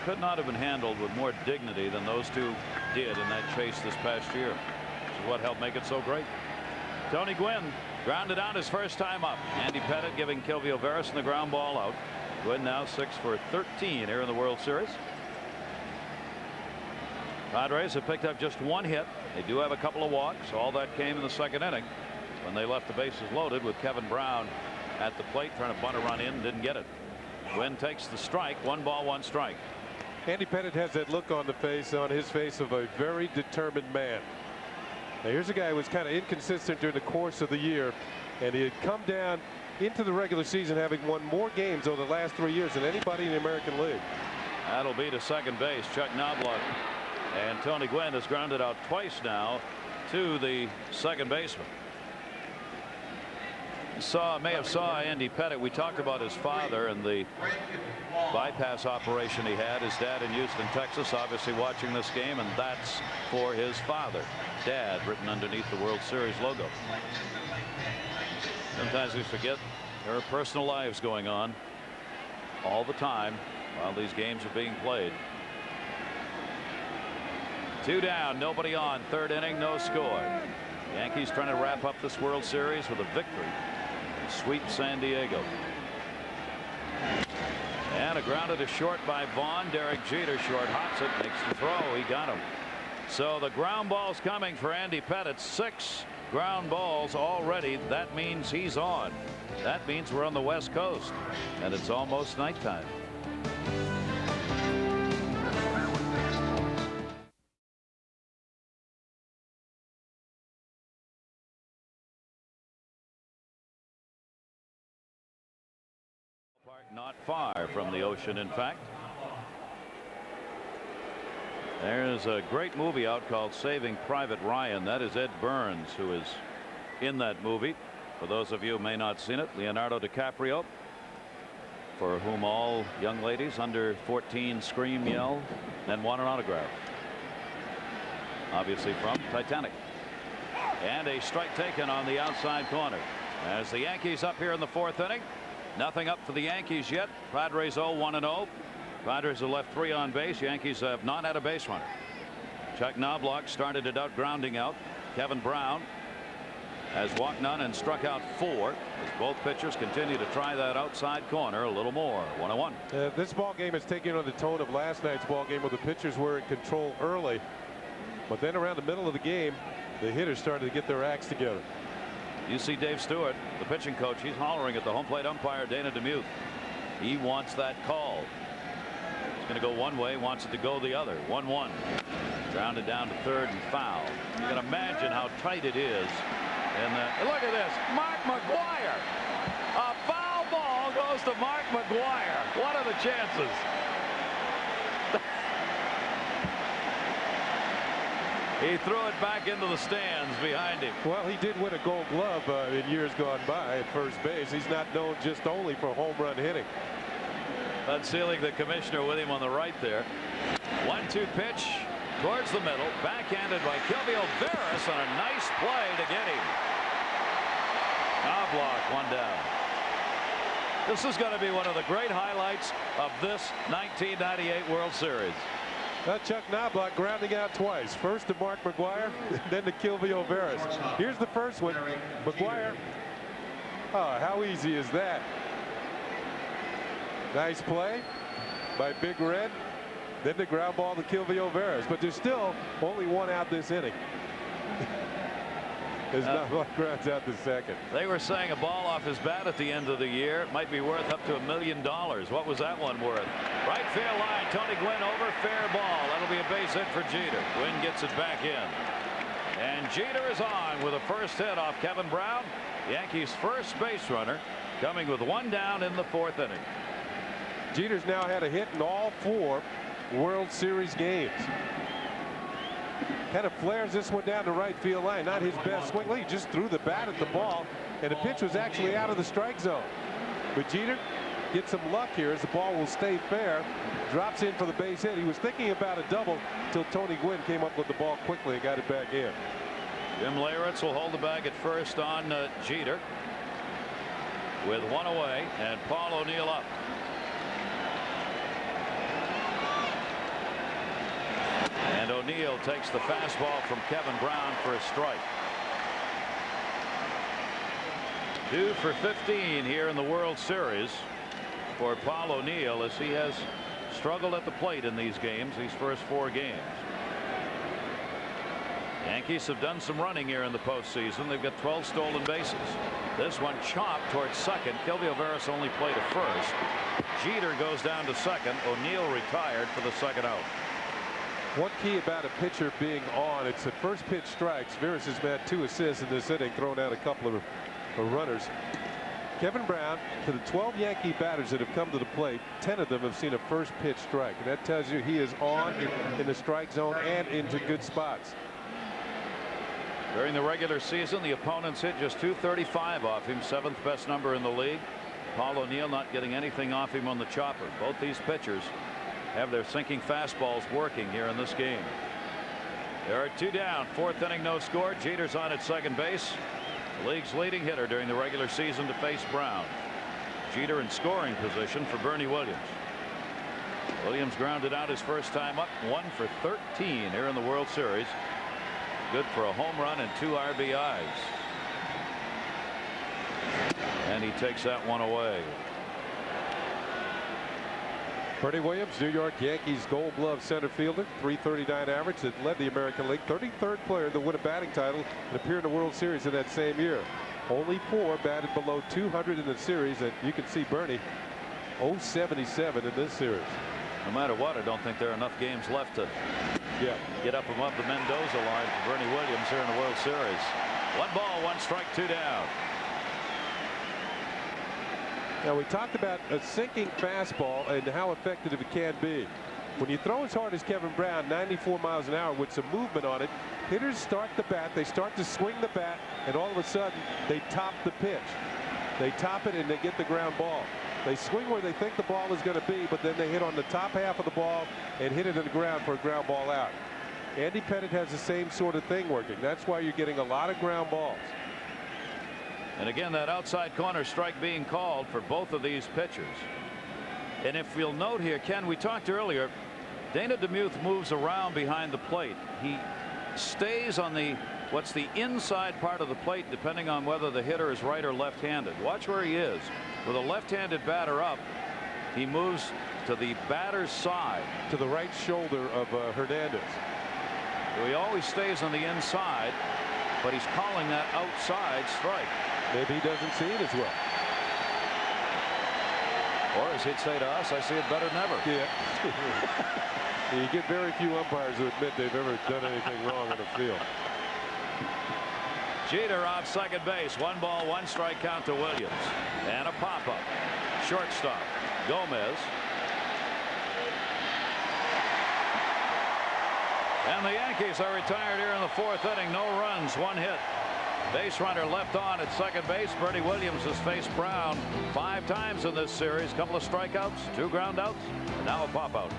Could not have been handled with more dignity than those two did in that chase this past year, which is what helped make it so great. Tony Gwynn grounded out his first time up. Andy Pettitte giving Kilvio Veras the ground ball out. Gwynn now 6 for 13 here in the World Series. Padres have picked up just one hit. They do have a couple of walks. All that came in the second inning when they left the bases loaded with Kevin Brown at the plate trying to bunt a run in. Didn't get it. Gwynn takes the strike. 1 ball, 1 strike. Andy Pettitte has that look on his face of a very determined man. Now here's a guy who was kind of inconsistent during the course of the year, and he had come down into the regular season having won more games over the last 3 years than anybody in the American League. That'll be to second base. Chuck Knobloch. And Tony Gwynn has grounded out twice now to the second baseman. May have saw Andy Pettitte. We talked about his father and the bypass operation he had. His dad in Houston, Texas, obviously watching this game, and that's for his father. Dad written underneath the World Series logo. Sometimes we forget there are personal lives going on all the time while these games are being played. 2 down, nobody on. Third inning, no score. Yankees trying to wrap up this World Series with a victory. Sweep San Diego. And a grounded to short by Vaughn. Derek Jeter short hops it, makes the throw. He got him. So the ground ball's coming for Andy Pettitte. 6 ground balls already. That means he's on. That means we're on the West Coast, and it's almost nighttime. Not far from the ocean, in fact. There's a great movie out called Saving Private Ryan. That is Ed Burns who is in that movie. For those of you who may not have seen it, Leonardo DiCaprio, for whom all young ladies under 14 scream, yell, and want an autograph. Obviously from Titanic. And a strike taken on the outside corner. As the Yankees up here in the 4th inning. Nothing up for the Yankees yet. Padres 0-1-0. Padres have left 3 on base. Yankees have not had a base runner. Chuck Knobloch started it out grounding out. Kevin Brown has walked none and struck out 4 as both pitchers continue to try that outside corner a little more. 1-1. This ball game is taking on the tone of last night's ball game where the pitchers were in control early, but then around the middle of the game the hitters started to get their acts together. You see Dave Stewart, the pitching coach, he's hollering at the home plate umpire Dana DeMuth. He wants that call. He's going to go one way, wants it to go the other. 1-1. Grounded down to third and foul. You can imagine how tight it is. And look at this, Mark Maguire. A foul ball goes to Mark Maguire. What are the chances? He threw it back into the stands behind him. Well, he did win a Gold Glove in years gone by at first base. He's not known just only for home run hitting. Bud Selig, the commissioner, with him on the right there. 1-2 pitch towards the middle, backhanded by Kilvio Veras on a nice play to get him. Knobloch 1 down. This is going to be one of the great highlights of this 1998 World Series. Chuck Knobloch grounding out twice. First to Mark Maguire, then to Kilvio Veras. Here's the first one. Maguire. Oh, how easy is that? Nice play by Big Red. Then the ground ball to Kilvio Veras. But there's still only 1 out this inning. There's not much grounds out to second. They were saying a ball off his bat at the end of the year might be worth up to $1 million. What was that one worth? Right field line. Tony Gwynn over. Fair ball. That'll be a base hit for Jeter. Gwynn gets it back in. And Jeter is on with a first hit off Kevin Brown. Yankees first base runner coming with one down in the fourth inning. Jeter's now had a hit in all 4 World Series games. Kind of flares this one down the right field line. Not his best swing. He just threw the bat at the ball, and the pitch was actually out of the strike zone. But Jeter gets some luck here as the ball will stay fair. Drops in for the base hit. He was thinking about a double until Tony Gwynn came up with the ball quickly and got it back in. Jim Leyritz will hold the bag at first on Jeter with one away, and Paul O'Neill up. And O'Neill takes the fastball from Kevin Brown for a strike. 2 for 15 here in the World Series for Paul O'Neill as he has struggled at the plate in these games, these first 4 games. Yankees have done some running here in the postseason. They've got 12 stolen bases. This one chopped towards second. Kilvio Veras only played at first. Jeter goes down to second. O'Neill retired for the second out. One key about a pitcher being on, it's the first pitch strikes. Veras has had 2 assists in this inning, thrown out a couple of runners. Kevin Brown, to the 12 Yankee batters that have come to the plate, 10 of them have seen a first pitch strike. And that tells you he is on in the strike zone and into good spots. During the regular season, the opponents hit just .235 off him, 7th best number in the league. Paul O'Neill not getting anything off him on the chopper. Both these pitchers have their sinking fastballs working here in this game. There are 2 down. 4th inning, no score. Jeter's on at second base. The league's leading hitter during the regular season to face Brown. Jeter in scoring position for Bernie Williams. Williams grounded out his first time up, 1 for 13 here in the World Series. Good for a home run and 2 RBIs. And he takes that one away. Bernie Williams, New York Yankees Gold Glove center fielder, .339 average that led the American League. 33rd player to win a batting title and appear in the World Series in that same year. Only 4 batted below 200 in the series, and you can see Bernie 0.77 in this series. No matter what, I don't think there are enough games left to get up above the Mendoza line for Bernie Williams here in the World Series. 1 ball, 1 strike, 2 down. Now, we talked about a sinking fastball and how effective it can be. When you throw as hard as Kevin Brown, 94 miles an hour with some movement on it, hitters start the bat, they start to swing the bat, and all of a sudden they top the pitch. They top it and they get the ground ball. They swing where they think the ball is going to be, but then they hit on the top half of the ball and hit it in the ground for a ground ball out. Andy Pettitte has the same sort of thing working. That's why you're getting a lot of ground balls. And again, that outside corner strike being called for both of these pitchers. And if you'll note here, Ken, we talked earlier, Dana DeMuth moves around behind the plate. He stays on what's the inside part of the plate, depending on whether the hitter is right or left-handed. Watch where he is. With a left-handed batter up, he moves to the batter's side. To the right shoulder of Hernandez. So he always stays on the inside, but he's calling that outside strike. Maybe he doesn't see it as well. Or as he'd say to us, I see it better than ever. Yeah. You get very few umpires who admit they've ever done anything wrong in the field. Jeter off second base. 1 ball, 1 strike count to Williams. And a pop-up. Shortstop, Gomez. And the Yankees are retired here in the 4th inning. No runs, 1 hit. Base runner left on at second base. Bernie Williams has faced Brown 5 times in this series. Couple of strikeouts, 2 groundouts, and now a pop-out.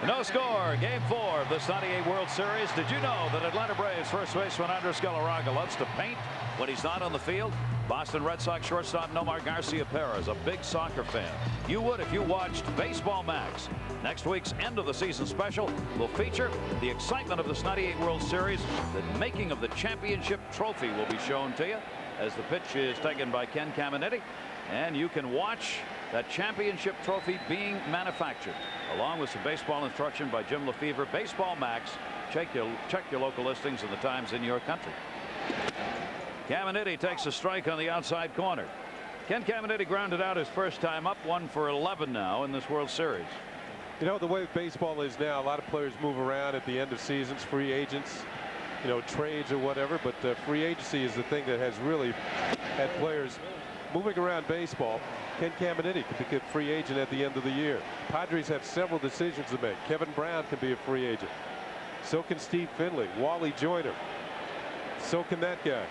No score. Game 4 of this '98 World Series. Did you know that Atlanta Braves first baseman Andres Galarraga loves to paint when he's not on the field? Boston Red Sox shortstop Nomar Garcia Perez, a big soccer fan. You would if you watched Baseball Max. Next week's end of the season special will feature the excitement of this '98 World Series. The making of the championship trophy will be shown to you as the pitch is taken by Ken Caminiti. And you can watch that championship trophy being manufactured, along with some baseball instruction by Jim Lefevre. Baseball Max. Check your local listings and the times in your country. Caminiti takes a strike on the outside corner. Ken Caminiti grounded out his first time up, 1 for 11 now in this World Series. You know, the way baseball is now, a lot of players move around at the end of seasons, free agents, you know, trades or whatever, but free agency is the thing that has really had players moving around baseball. Ken Caminiti could be a free agent at the end of the year. Padres have several decisions to make. Kevin Brown can be a free agent. So can Steve Finley, Wally Joyner. So can that guy.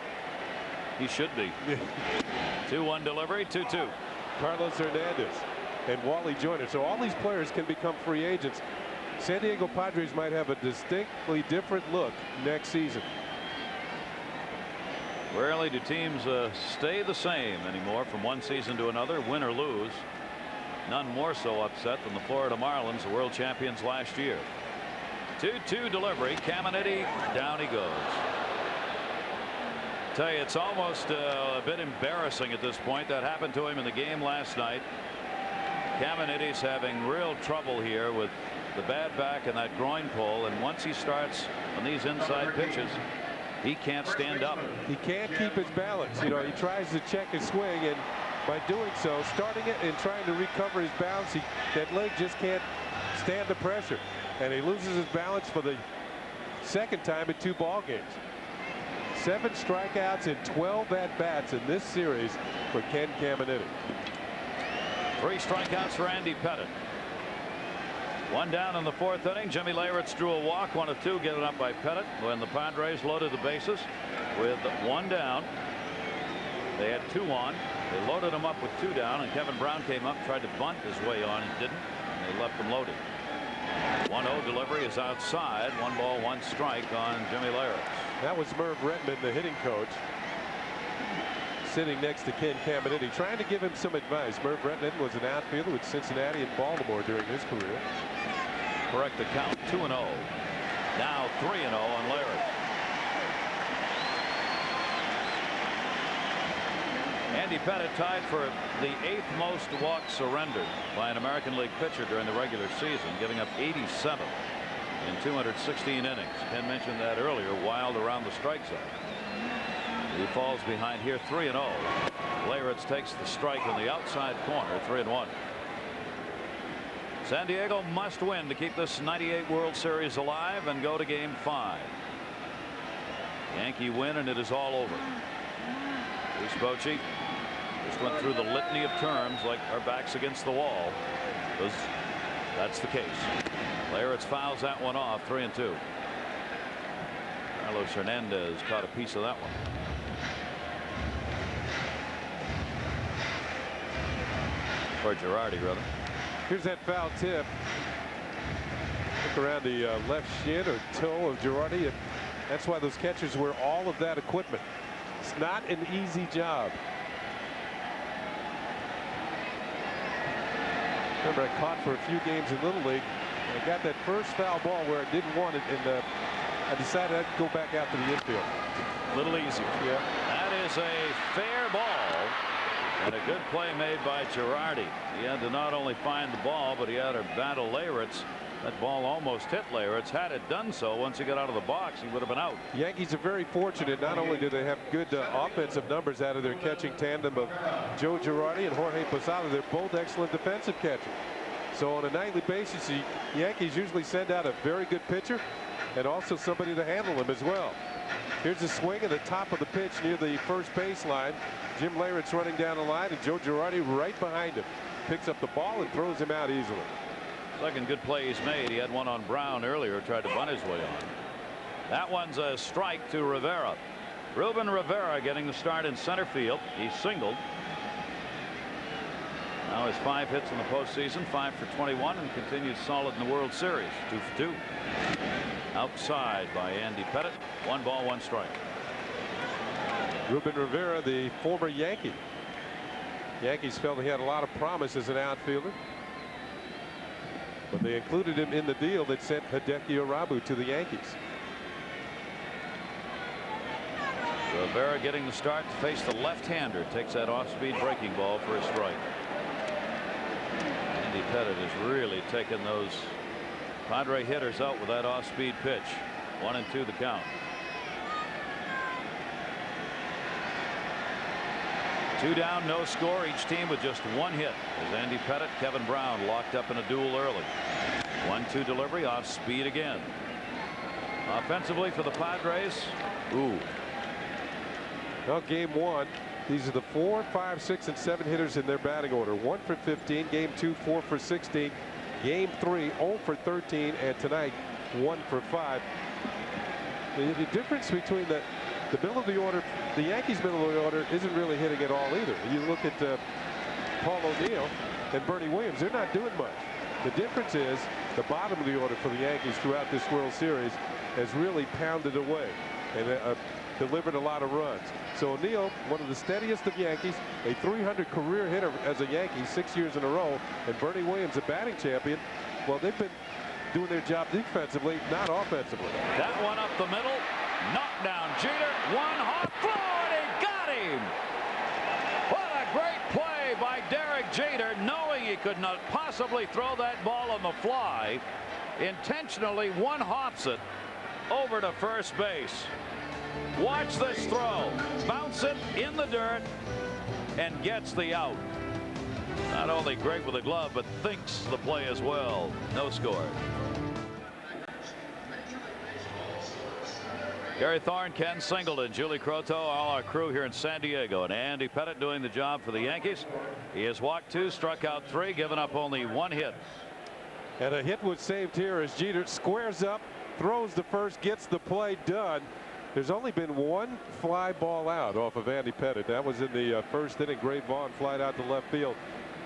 He should be. 2-1 delivery, 2-2. Carlos Hernandez and Wally Joyner. So all these players can become free agents. San Diego Padres might have a distinctly different look next season. Rarely do teams stay the same anymore from one season to another, win or lose. None more so upset than the Florida Marlins, the world champions last year. 2-2 delivery. Caminiti, down he goes. Tell you, it's almost a bit embarrassing at this point. That happened to him in the game last night. Caminiti's having real trouble here with the bad back and that groin pull, and once he starts on these inside pitches, he can't stand up. He can't keep his balance. You know, he tries to check his swing, and by doing so, starting it and trying to recover his balance, that leg just can't stand the pressure, and he loses his balance for the second time in 2 ball games. 7 strikeouts and 12 at-bats in this series for Ken Caminiti. 3 strikeouts for Andy Pettitte. 1 down in the 4th inning. Jimmy Leyritz drew a walk, 1 of 2 given up by Pettitte when the Padres loaded the bases with 1 down. They had 2 on. They loaded him up with 2 down, and Kevin Brown came up, tried to bunt his way on, and didn't, and they left him loaded. 1-0 delivery is outside. 1 ball, 1 strike on Jimmy Leyritz. That was Merv Rettenmund, the hitting coach, sitting next to Ken Caminiti, trying to give him some advice. Merv Rettenmund was an outfielder with Cincinnati and Baltimore during his career. Correct the count, 2-0. Now 3-0 on Leyritz. Andy Pettitte tied for the 8th most walks surrendered by an American League pitcher during the regular season, giving up 87 in 216 innings. Ken mentioned that earlier, wild around the strike zone. He falls behind here, 3-0. Leyritz takes the strike in the outside corner, 3-1. San Diego must win to keep this '98 World Series alive and go to Game 5. Yankee win, and it is all over. Bruce Bochy just went through the litany of terms like our backs against the wall, because that's the case. Leyritz fouls that one off, 3-2. Carlos Hernandez caught a piece of that one. Or Girardi, rather. Here's that foul tip. Look around the left shin or toe of Girardi. That's why those catchers wear all of that equipment. It's not an easy job. Remember, I caught for a few games in Little League. I got that first foul ball where I didn't want it, and I decided I'd go back out to the infield. A little easier. Yeah. That is a fair ball. And a good play made by Girardi. He had to not only find the ball, but he had to battle Leyritz. That ball almost hit Leyritz. Had it done so, once he got out of the box, he would have been out. The Yankees are very fortunate. Not only do they have good offensive numbers out of their catching tandem of Joe Girardi and Jorge Posada, they're both excellent defensive catchers. So on a nightly basis, the Yankees usually send out a very good pitcher and also somebody to handle him as well. Here's a swing at the top of the pitch near the first baseline. Jim Leyritz running down the line, and Joe Girardi right behind him. Picks up the ball and throws him out easily. Second good play he's made. He had one on Brown earlier, tried to bunt his way on. That one's a strike to Rivera. Reuben Rivera getting the start in center field. He singled. Now his 5 hits in the postseason, 5 for 21, and continues solid in the World Series. 2 for 2. Outside by Andy Pettitte. 1 ball, 1 strike. Reuben Rivera, the former Yankee. Yankees felt he had a lot of promise as an outfielder, but they included him in the deal that sent Hideki Irabu to the Yankees. Rivera getting the start to face the left-hander. Takes that off-speed breaking ball for a strike. Andy Pettitte has really taken those Padre hitters out with that off-speed pitch. 1-2 the count. 2 down, no score. Each team with just 1 hit. As Andy Pettitte, Kevin Brown locked up in a duel early. 1-2 delivery, off speed again. Offensively for the Padres. Ooh. Well, game 1. These are the 4, 5, 6, and 7 hitters in their batting order. 1 for 15. Game 2, 4 for 16. Game 3, 0 for 13. And tonight, 1 for 5. The difference between the middle of the order, the Yankees middle of the order, isn't really hitting at all either. You look at Paul O'Neill and Bernie Williams, they're not doing much. The difference is the bottom of the order for the Yankees throughout this World Series has really pounded away and delivered a lot of runs. So O'Neill, one of the steadiest of Yankees, a .300 career hitter as a Yankee 6 years in a row, and Bernie Williams, a batting champion. Well, they've been doing their job defensively, not offensively. That one up the middle, knocked down Jeter, one hop throw, and he got him. What a great play by Derek Jeter, knowing he could not possibly throw that ball on the fly. Intentionally one hops it over to first base. Watch this throw, bounce it in the dirt and gets the out. Not only great with the glove, but thinks the play as well. No score. Gary Thorne, Ken Singleton, Julie Croteau, all our crew here in San Diego, and Andy Pettitte doing the job for the Yankees. He has walked 2, struck out 3, given up only 1 hit. And a hit was saved here as Jeter squares up, throws the first, gets the play done. There's only been 1 fly ball out off of Andy Pettitte. That was in the first inning. Gray Vaughn flied out to left field.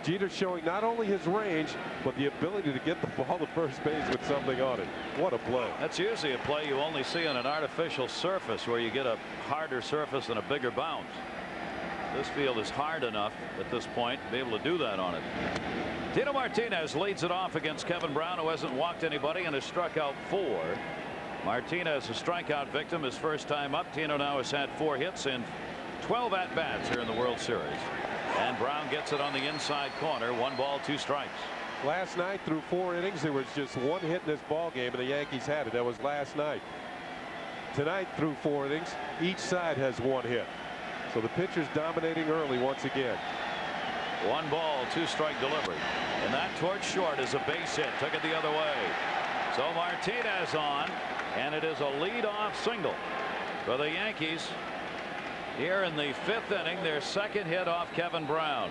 Jeter showing not only his range, but the ability to get the ball to first base with something on it. What a play. That's usually a play you only see on an artificial surface where you get a harder surface and a bigger bounce. This field is hard enough at this point to be able to do that on it. Tino Martinez leads it off against Kevin Brown, who hasn't walked anybody and has struck out 4. Martinez, a strikeout victim, his first time up. Tino now has had 4 hits in 12 at-bats here in the World Series. And Brown gets it on the inside corner. 1 ball, 2 strikes. Last night through 4 innings, there was just 1 hit in this ball game, and the Yankees had it. That was last night. Tonight through 4 innings, each side has 1 hit. So the pitcher's dominating early once again. 1 ball, 2 strike delivery. And that towards short is a base hit. Took it the other way. So Martinez on, and it is a leadoff single for the Yankees here in the 5th inning. Their 2nd hit off Kevin Brown.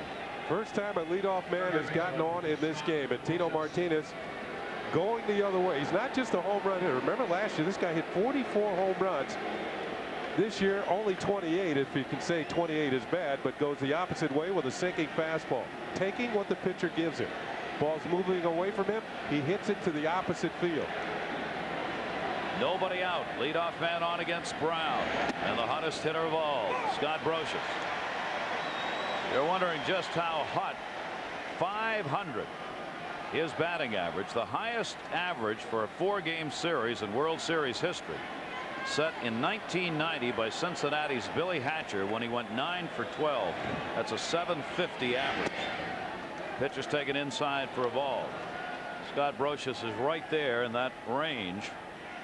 First time a leadoff man has gotten on in this game, and Tino Martinez going the other way. He's not just a home run hitter. Remember last year this guy hit 44 home runs. This year only 28, if you can say 28 is bad, but goes the opposite way with a sinking fastball, taking what the pitcher gives him. Ball's moving away from him. He hits it to the opposite field. Nobody out. Leadoff man on against Brown, and the hottest hitter of all, Scott Brocious. You're wondering just how hot. 500 his batting average, the highest average for a 4-game series in World Series history, set in 1990 by Cincinnati's Billy Hatcher when he went 9 for 12. That's a .750 average. Pitcher's taken inside for a ball. Scott Brocious is right there in that range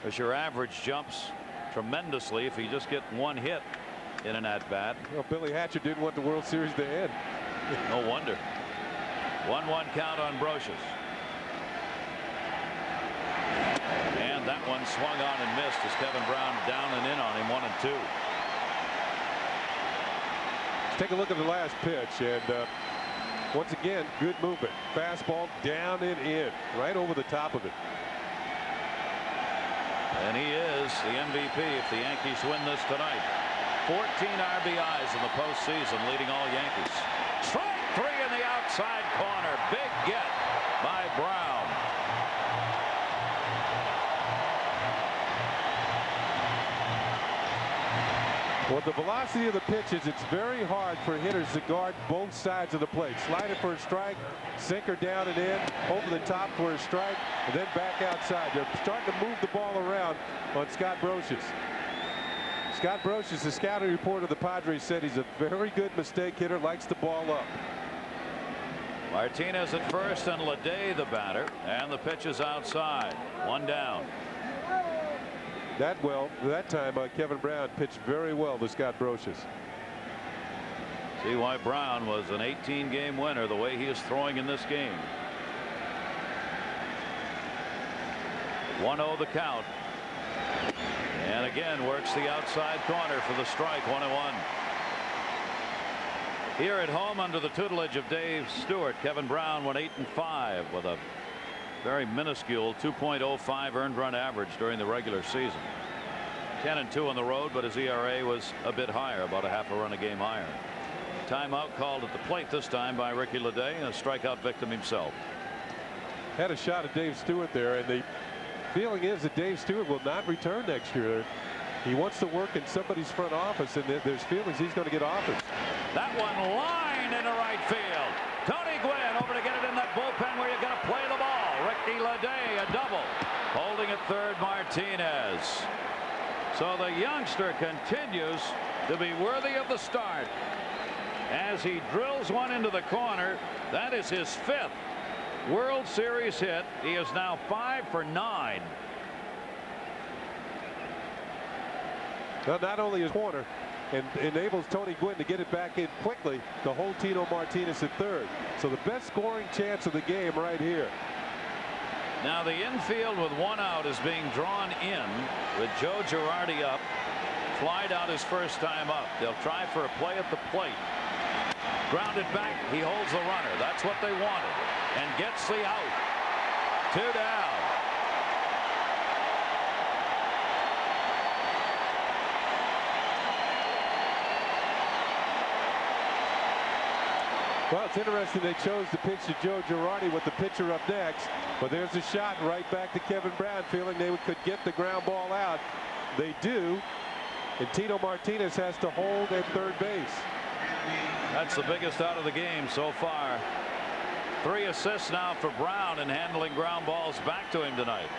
as your average jumps tremendously if you just get 1 hit in an at-bat. Well, Billy Hatcher didn't want the World Series to end. No wonder. 1-1 count on Brocious. And that one swung on and missed as Kevin Brown down and in on him. 1-2. Let's take a look at the last pitch, and once again, good movement. Fastball down and in, right over the top of it. And he is the MVP if the Yankees win this tonight. 14 RBIs in the postseason, leading all Yankees. Strike 3 in the outside corner. Big get by Brown. Well, the velocity of the pitches, it's very hard for hitters to guard both sides of the plate. Slider for a strike, sinker down and in, over the top for a strike, and then back outside. They're starting to move the ball around on Scott Brocious. Scott Brocious, the scouting report of the Padres, said he's a very good mistake hitter, likes the ball up. Martinez at first and Leday the batter, and the pitch is outside. One down. That time Kevin Brown pitched very well to Scott Brocious. See why Brown was an 18-game winner the way he is throwing in this game. 1-0 the count. And again works the outside corner for the strike. 1-1. Here at home under the tutelage of Dave Stewart, Kevin Brown went 8-5 with a very minuscule 2.05 earned run average during the regular season. 10-2 on the road, but his ERA was a bit higher, about a half a run a game higher. Timeout called at the plate this time by Ricky Leday, and a strikeout victim himself. Had a shot at Dave Stewart there, and the feeling is that Dave Stewart will not return next year. He wants to work in somebody's front office, and there's feelings he's going to get office. That one lined into right field. Tony Gwynn over to get it in that bullpen where you're going to play the ball. Ricky Leday a double. Holding at third, Martinez. So the youngster continues to be worthy of the start as he drills one into the corner. That is his 5th World Series hit. He is now 5 for 9. Now, not only his corner and enables Tony Gwynn to get it back in quickly to hold Tino Martinez at third. So the best scoring chance of the game right here. Now the infield with 1 out is being drawn in with Joe Girardi up. Flied out his first time up. They'll try for a play at the plate. Grounded back. He holds the runner. That's what they wanted. And gets the out. 2 down. Well, it's interesting they chose to pitch to Joe Girardi with the pitcher up next. But there's a shot right back to Kevin Brown, feeling they could get the ground ball out. They do. And Tino Martinez has to hold at third base. That's the biggest out of the game so far. 3 assists now for Brown in handling ground balls back to him tonight.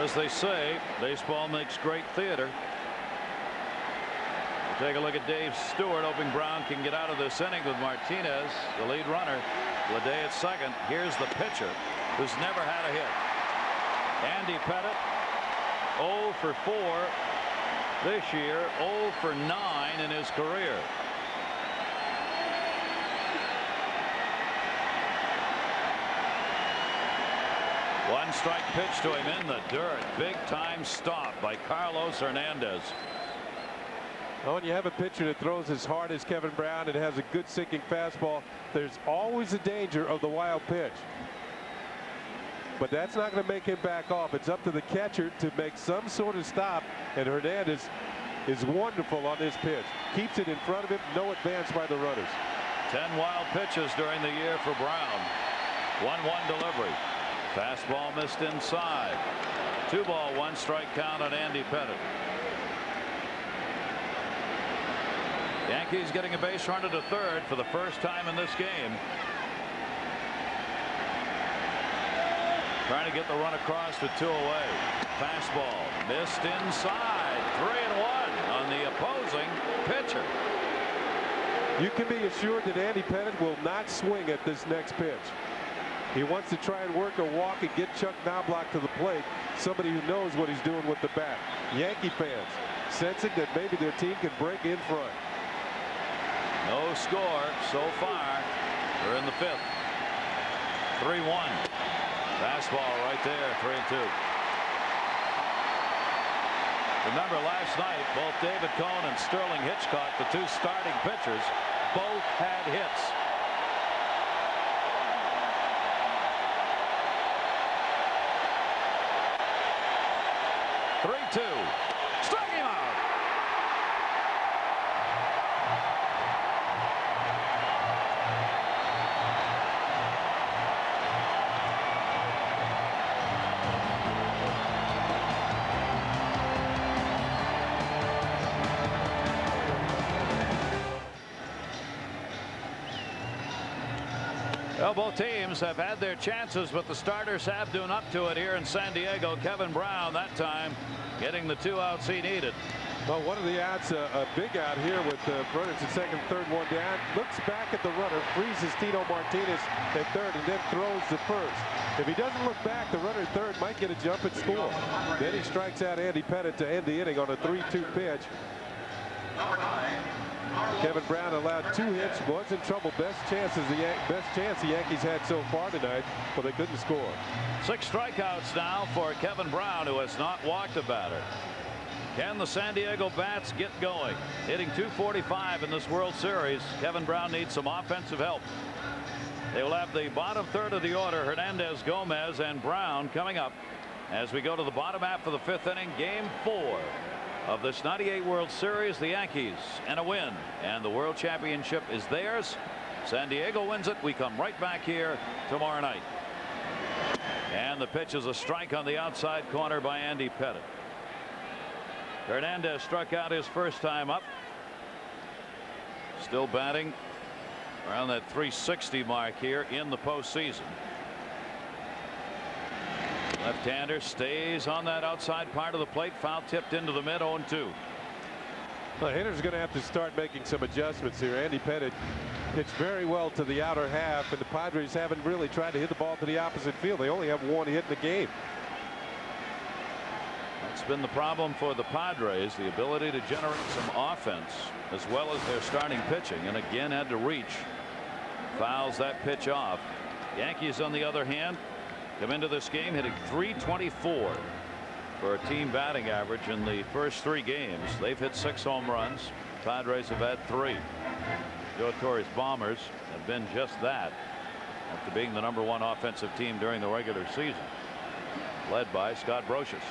As they say, baseball makes great theater. We'll take a look at Dave Stewart, hoping Brown can get out of this inning with Martinez, the lead runner. Leday at second. Here's the pitcher who's never had a hit. Andy Pettitte, 0 for 4 this year, 0 for 9 in his career. One strike pitch to him in the dirt. Big time stop by Carlos Hernandez. Well, when you have a pitcher that throws as hard as Kevin Brown and has a good sinking fastball, there's always a danger of the wild pitch. But that's not going to make him back off. It's up to the catcher to make some sort of stop, and Hernandez is wonderful on this pitch. Keeps it in front of him, no advance by the runners. 10 wild pitches during the year for Brown. 1-1 delivery. Fastball missed inside. 2 ball, 1 strike count on Andy Pettitte. Yankees getting a base runner to third for the first time in this game. Trying to get the run across with 2 away. Fastball missed inside. 3-1 on the opposing pitcher. You can be assured that Andy Pettitte will not swing at this next pitch. He wants to try and work a walk and get Chuck Knobloch to the plate. Somebody who knows what he's doing with the bat. Yankee fans sensing that maybe their team can break in front. No score so far. We're in the 5th. 3-1. Fastball right there. 3-2. Remember last night, both David Cone and Sterling Hitchcock, the 2 starting pitchers, both had hits. Struck him out. Well, both teams have had their chances, but the starters have done up to it here in San Diego. Kevin Brown that time getting the 2 outs he needed. Well, one of the outs, a big out here with runners at second, third, one down. Looks back at the runner, freezes Tino Martinez at third, and then throws the first. If he doesn't look back, the runner at third might get a jump and score. Then he strikes out Andy Pettitte to end the inning on a 3-2 pitch. Kevin Brown allowed 2 hits, was in trouble. Best chance the Yankees had so far tonight, but they couldn't score. 6 strikeouts now for Kevin Brown, who has not walked a batter. Can the San Diego Bats get going? Hitting .245 in this World Series. Kevin Brown needs some offensive help. They will have the bottom third of the order, Hernandez, Gomez, and Brown coming up as we go to the bottom half of the 5th inning. Game 4 of this '98 World Series. The Yankees and a win, and the World Championship is theirs. San Diego wins it. We come right back here tomorrow night. And the pitch is a strike on the outside corner by Andy Pettitte. Hernandez struck out his first time up. Still batting around that .360 mark here in the postseason. Left-hander stays on that outside part of the plate. Foul tipped into the mid, 0-2. The hitter's going to have to start making some adjustments here. Andy Pettitte pitched very well to the outer half, and the Padres haven't really tried to hit the ball to the opposite field. They only have 1 hit in the game. That's been the problem for the Padres, the ability to generate some offense as well as their starting pitching, and again had to reach. Fouls that pitch off. Yankees, on the other hand, come into this game hitting .324 for a team batting average in the first 3 games. They've hit 6 home runs. Padres have had 3. Joe Torre's Bombers have been just that after being the #1 offensive team during the regular season, led by Scott Brocious.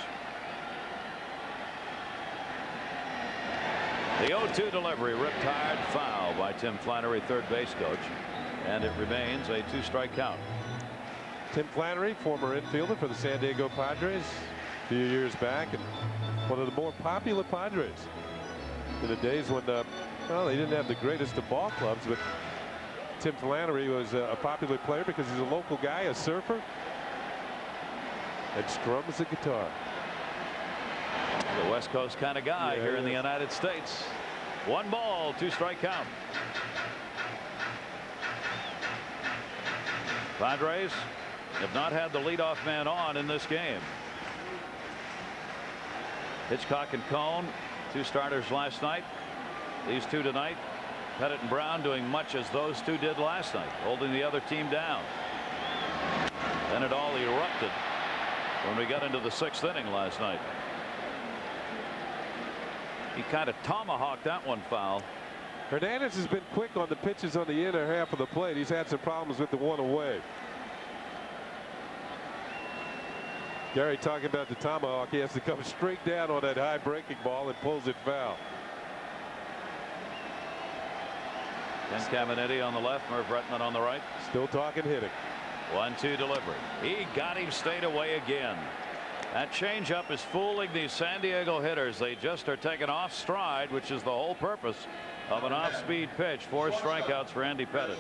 The 0-2 delivery ripped hard, foul by Tim Flannery, third base coach, and it remains a 2-strike count. Tim Flannery, former infielder for the San Diego Padres a few years back, and one of the more popular Padres in the days when well, they didn't have the greatest of ball clubs, but Tim Flannery was a popular player because he's a local guy, a surfer, and strums the guitar. The West Coast kind of guy here in the United States. 1 ball, 2-strike count. Padres have not had the leadoff man on in this game. Hitchcock and Cone, 2 starters last night. These 2 tonight. Pettitte and Brown doing much as those 2 did last night, holding the other team down. Then it all erupted when we got into the 6th inning last night. He kind of tomahawked that one foul. Hernandez has been quick on the pitches on the inner half of the plate. He's had some problems with the one away. Gary talking about the tomahawk. He has to come straight down on that high breaking ball and pulls it foul. Ken Caminiti on the left, Merv Retman on the right. Still talking hitting. 1-2 delivery. He got him, stayed away again. That changeup is fooling these San Diego hitters. They just are taking off stride, which is the whole purpose of an off-speed pitch. 4 strikeouts for Andy Pettitte.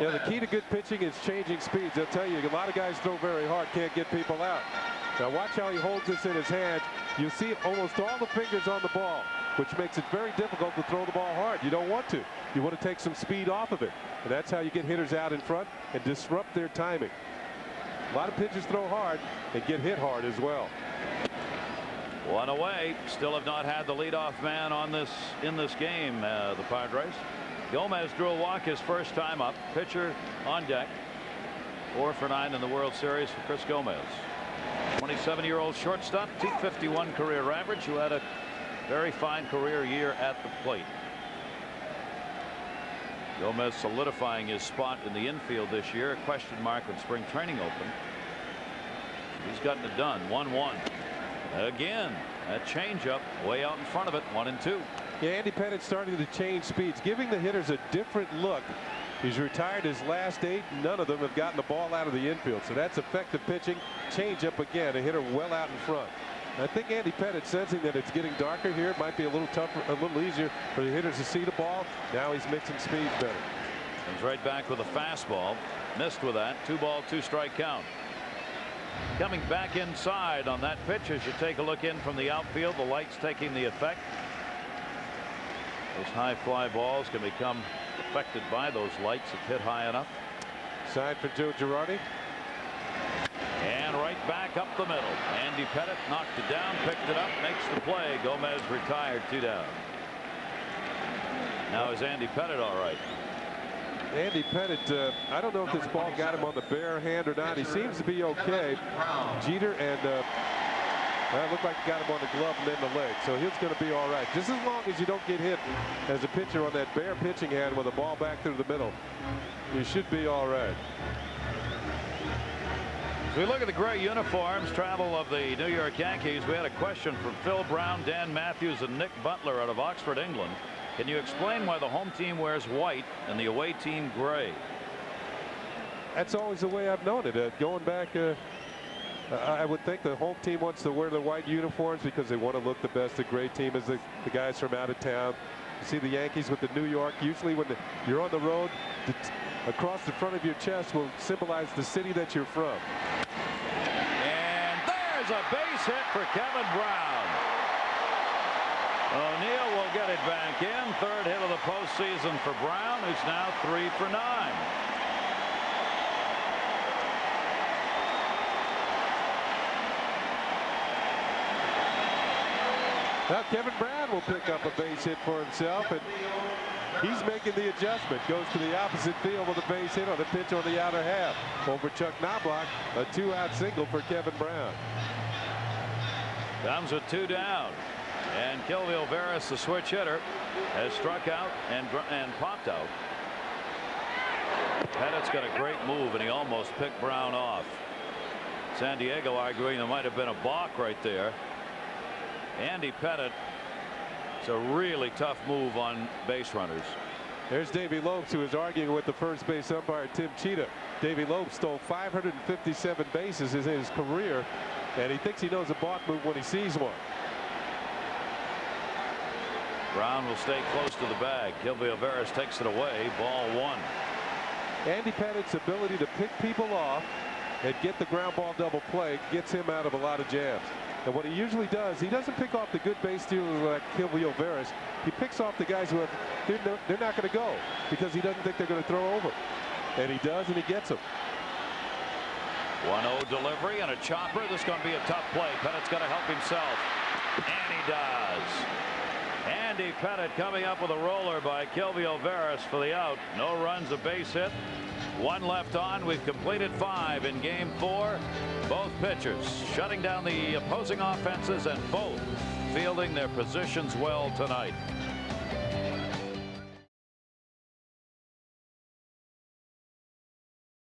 Yeah, the key to good pitching is changing speeds. They'll tell you, a lot of guys throw very hard, can't get people out. Now watch how he holds this in his hand. You see almost all the fingers on the ball, which makes it very difficult to throw the ball hard. You don't want to. You want to take some speed off of it. And that's how you get hitters out in front and disrupt their timing. A lot of pitchers throw hard and get hit hard as well. 1 away. Still have not had the leadoff man on this in this game. The Padres. Gomez drew a walk his first time up. Pitcher on deck. 4 for 9 in the World Series for Chris Gomez. 27-year-old shortstop, .251 career average, who had a very fine career year at the plate. Gomez solidifying his spot in the infield this year. A question mark when spring training opened. He's gotten it done. 1-1. Again, that changeup way out in front of it. 1-2. Yeah, Andy Pettitte starting to change speeds, giving the hitters a different look. He's retired his last 8. None of them have gotten the ball out of the infield. So that's effective pitching. Changeup again. A hitter well out in front. I think Andy Pettitte, sensing that it's getting darker here, it might be a little tougher, a little easier for the hitters to see the ball. Now he's mixing speeds better. He's right back with a fastball. Missed with that. 2-ball, 2-strike count. Coming back inside on that pitch as you take a look in from the outfield. The lights taking the effect. Those high fly balls can become affected by those lights if hit high enough. Side for Joe Girardi. And right back up the middle. Andy Pettitte knocked it down, picked it up, makes the play. Gomez retired, 2 down. Now is Andy Pettitte all right? Andy Pettitte, I don't know if this ball got him on the bare hand or not. He seems to be okay. Jeter and well, it looked like he got him on the glove and then the leg. So he's going to be all right. Just as long as you don't get hit as a pitcher on that bare pitching hand with a ball back through the middle, you should be all right. As we look at the gray uniforms, travel of the New York Yankees, we had a question from Phil Brown, Dan Matthews, and Nick Butler out of Oxford, England. Can you explain why the home team wears white and the away team gray? That's always the way I've known it. Going back, I would think the home team wants to wear the white uniforms because they want to look the best. The gray team is the guys from out of town. You see the Yankees with the New York. Usually when you're on the road, across the front of your chest will symbolize the city that you're from. And there's a base hit for Kevin Brown. O'Neill will get it back in. 3rd hit of the postseason for Brown, who's now 3 for 9. Now Kevin Brown will pick up a base hit for himself, and he's making the adjustment. Goes to the opposite field with a base hit on the pitch on the outer half. Over Chuck Knobloch, a 2-out single for Kevin Brown. Comes with 2 down. And Kilvio Veras, the switch hitter, has struck out and popped out. Pettitte's got a great move, and he almost picked Brown off. San Diego arguing there might have been a balk right there. Andy Pettitte, it's a really tough move on base runners. There's Davey Lopes, who is arguing with the first base umpire, Tim Cheetah. Davey Lopes stole 557 bases in his career, and he thinks he knows a balk move when he sees one. Brown will stay close to the bag. Kilvio Veras takes it away. Ball 1. Andy Pettitte's ability to pick people off and get the ground ball double play gets him out of a lot of jams. And what he usually does, he doesn't pick off the good base stealers like Kilvio Veras. He picks off the guys who have, they're not going to go because he doesn't think they're going to throw over. And he does, and he gets them. 1-0 delivery and a chopper. This is going to be a tough play. Pettitte's got to help himself. And he does. Andy Pettitte coming up with a roller by Kilvio Veras for the out. No runs, a base hit. 1 left on. We've completed 5 in game 4. Both pitchers shutting down the opposing offenses and both fielding their positions well tonight.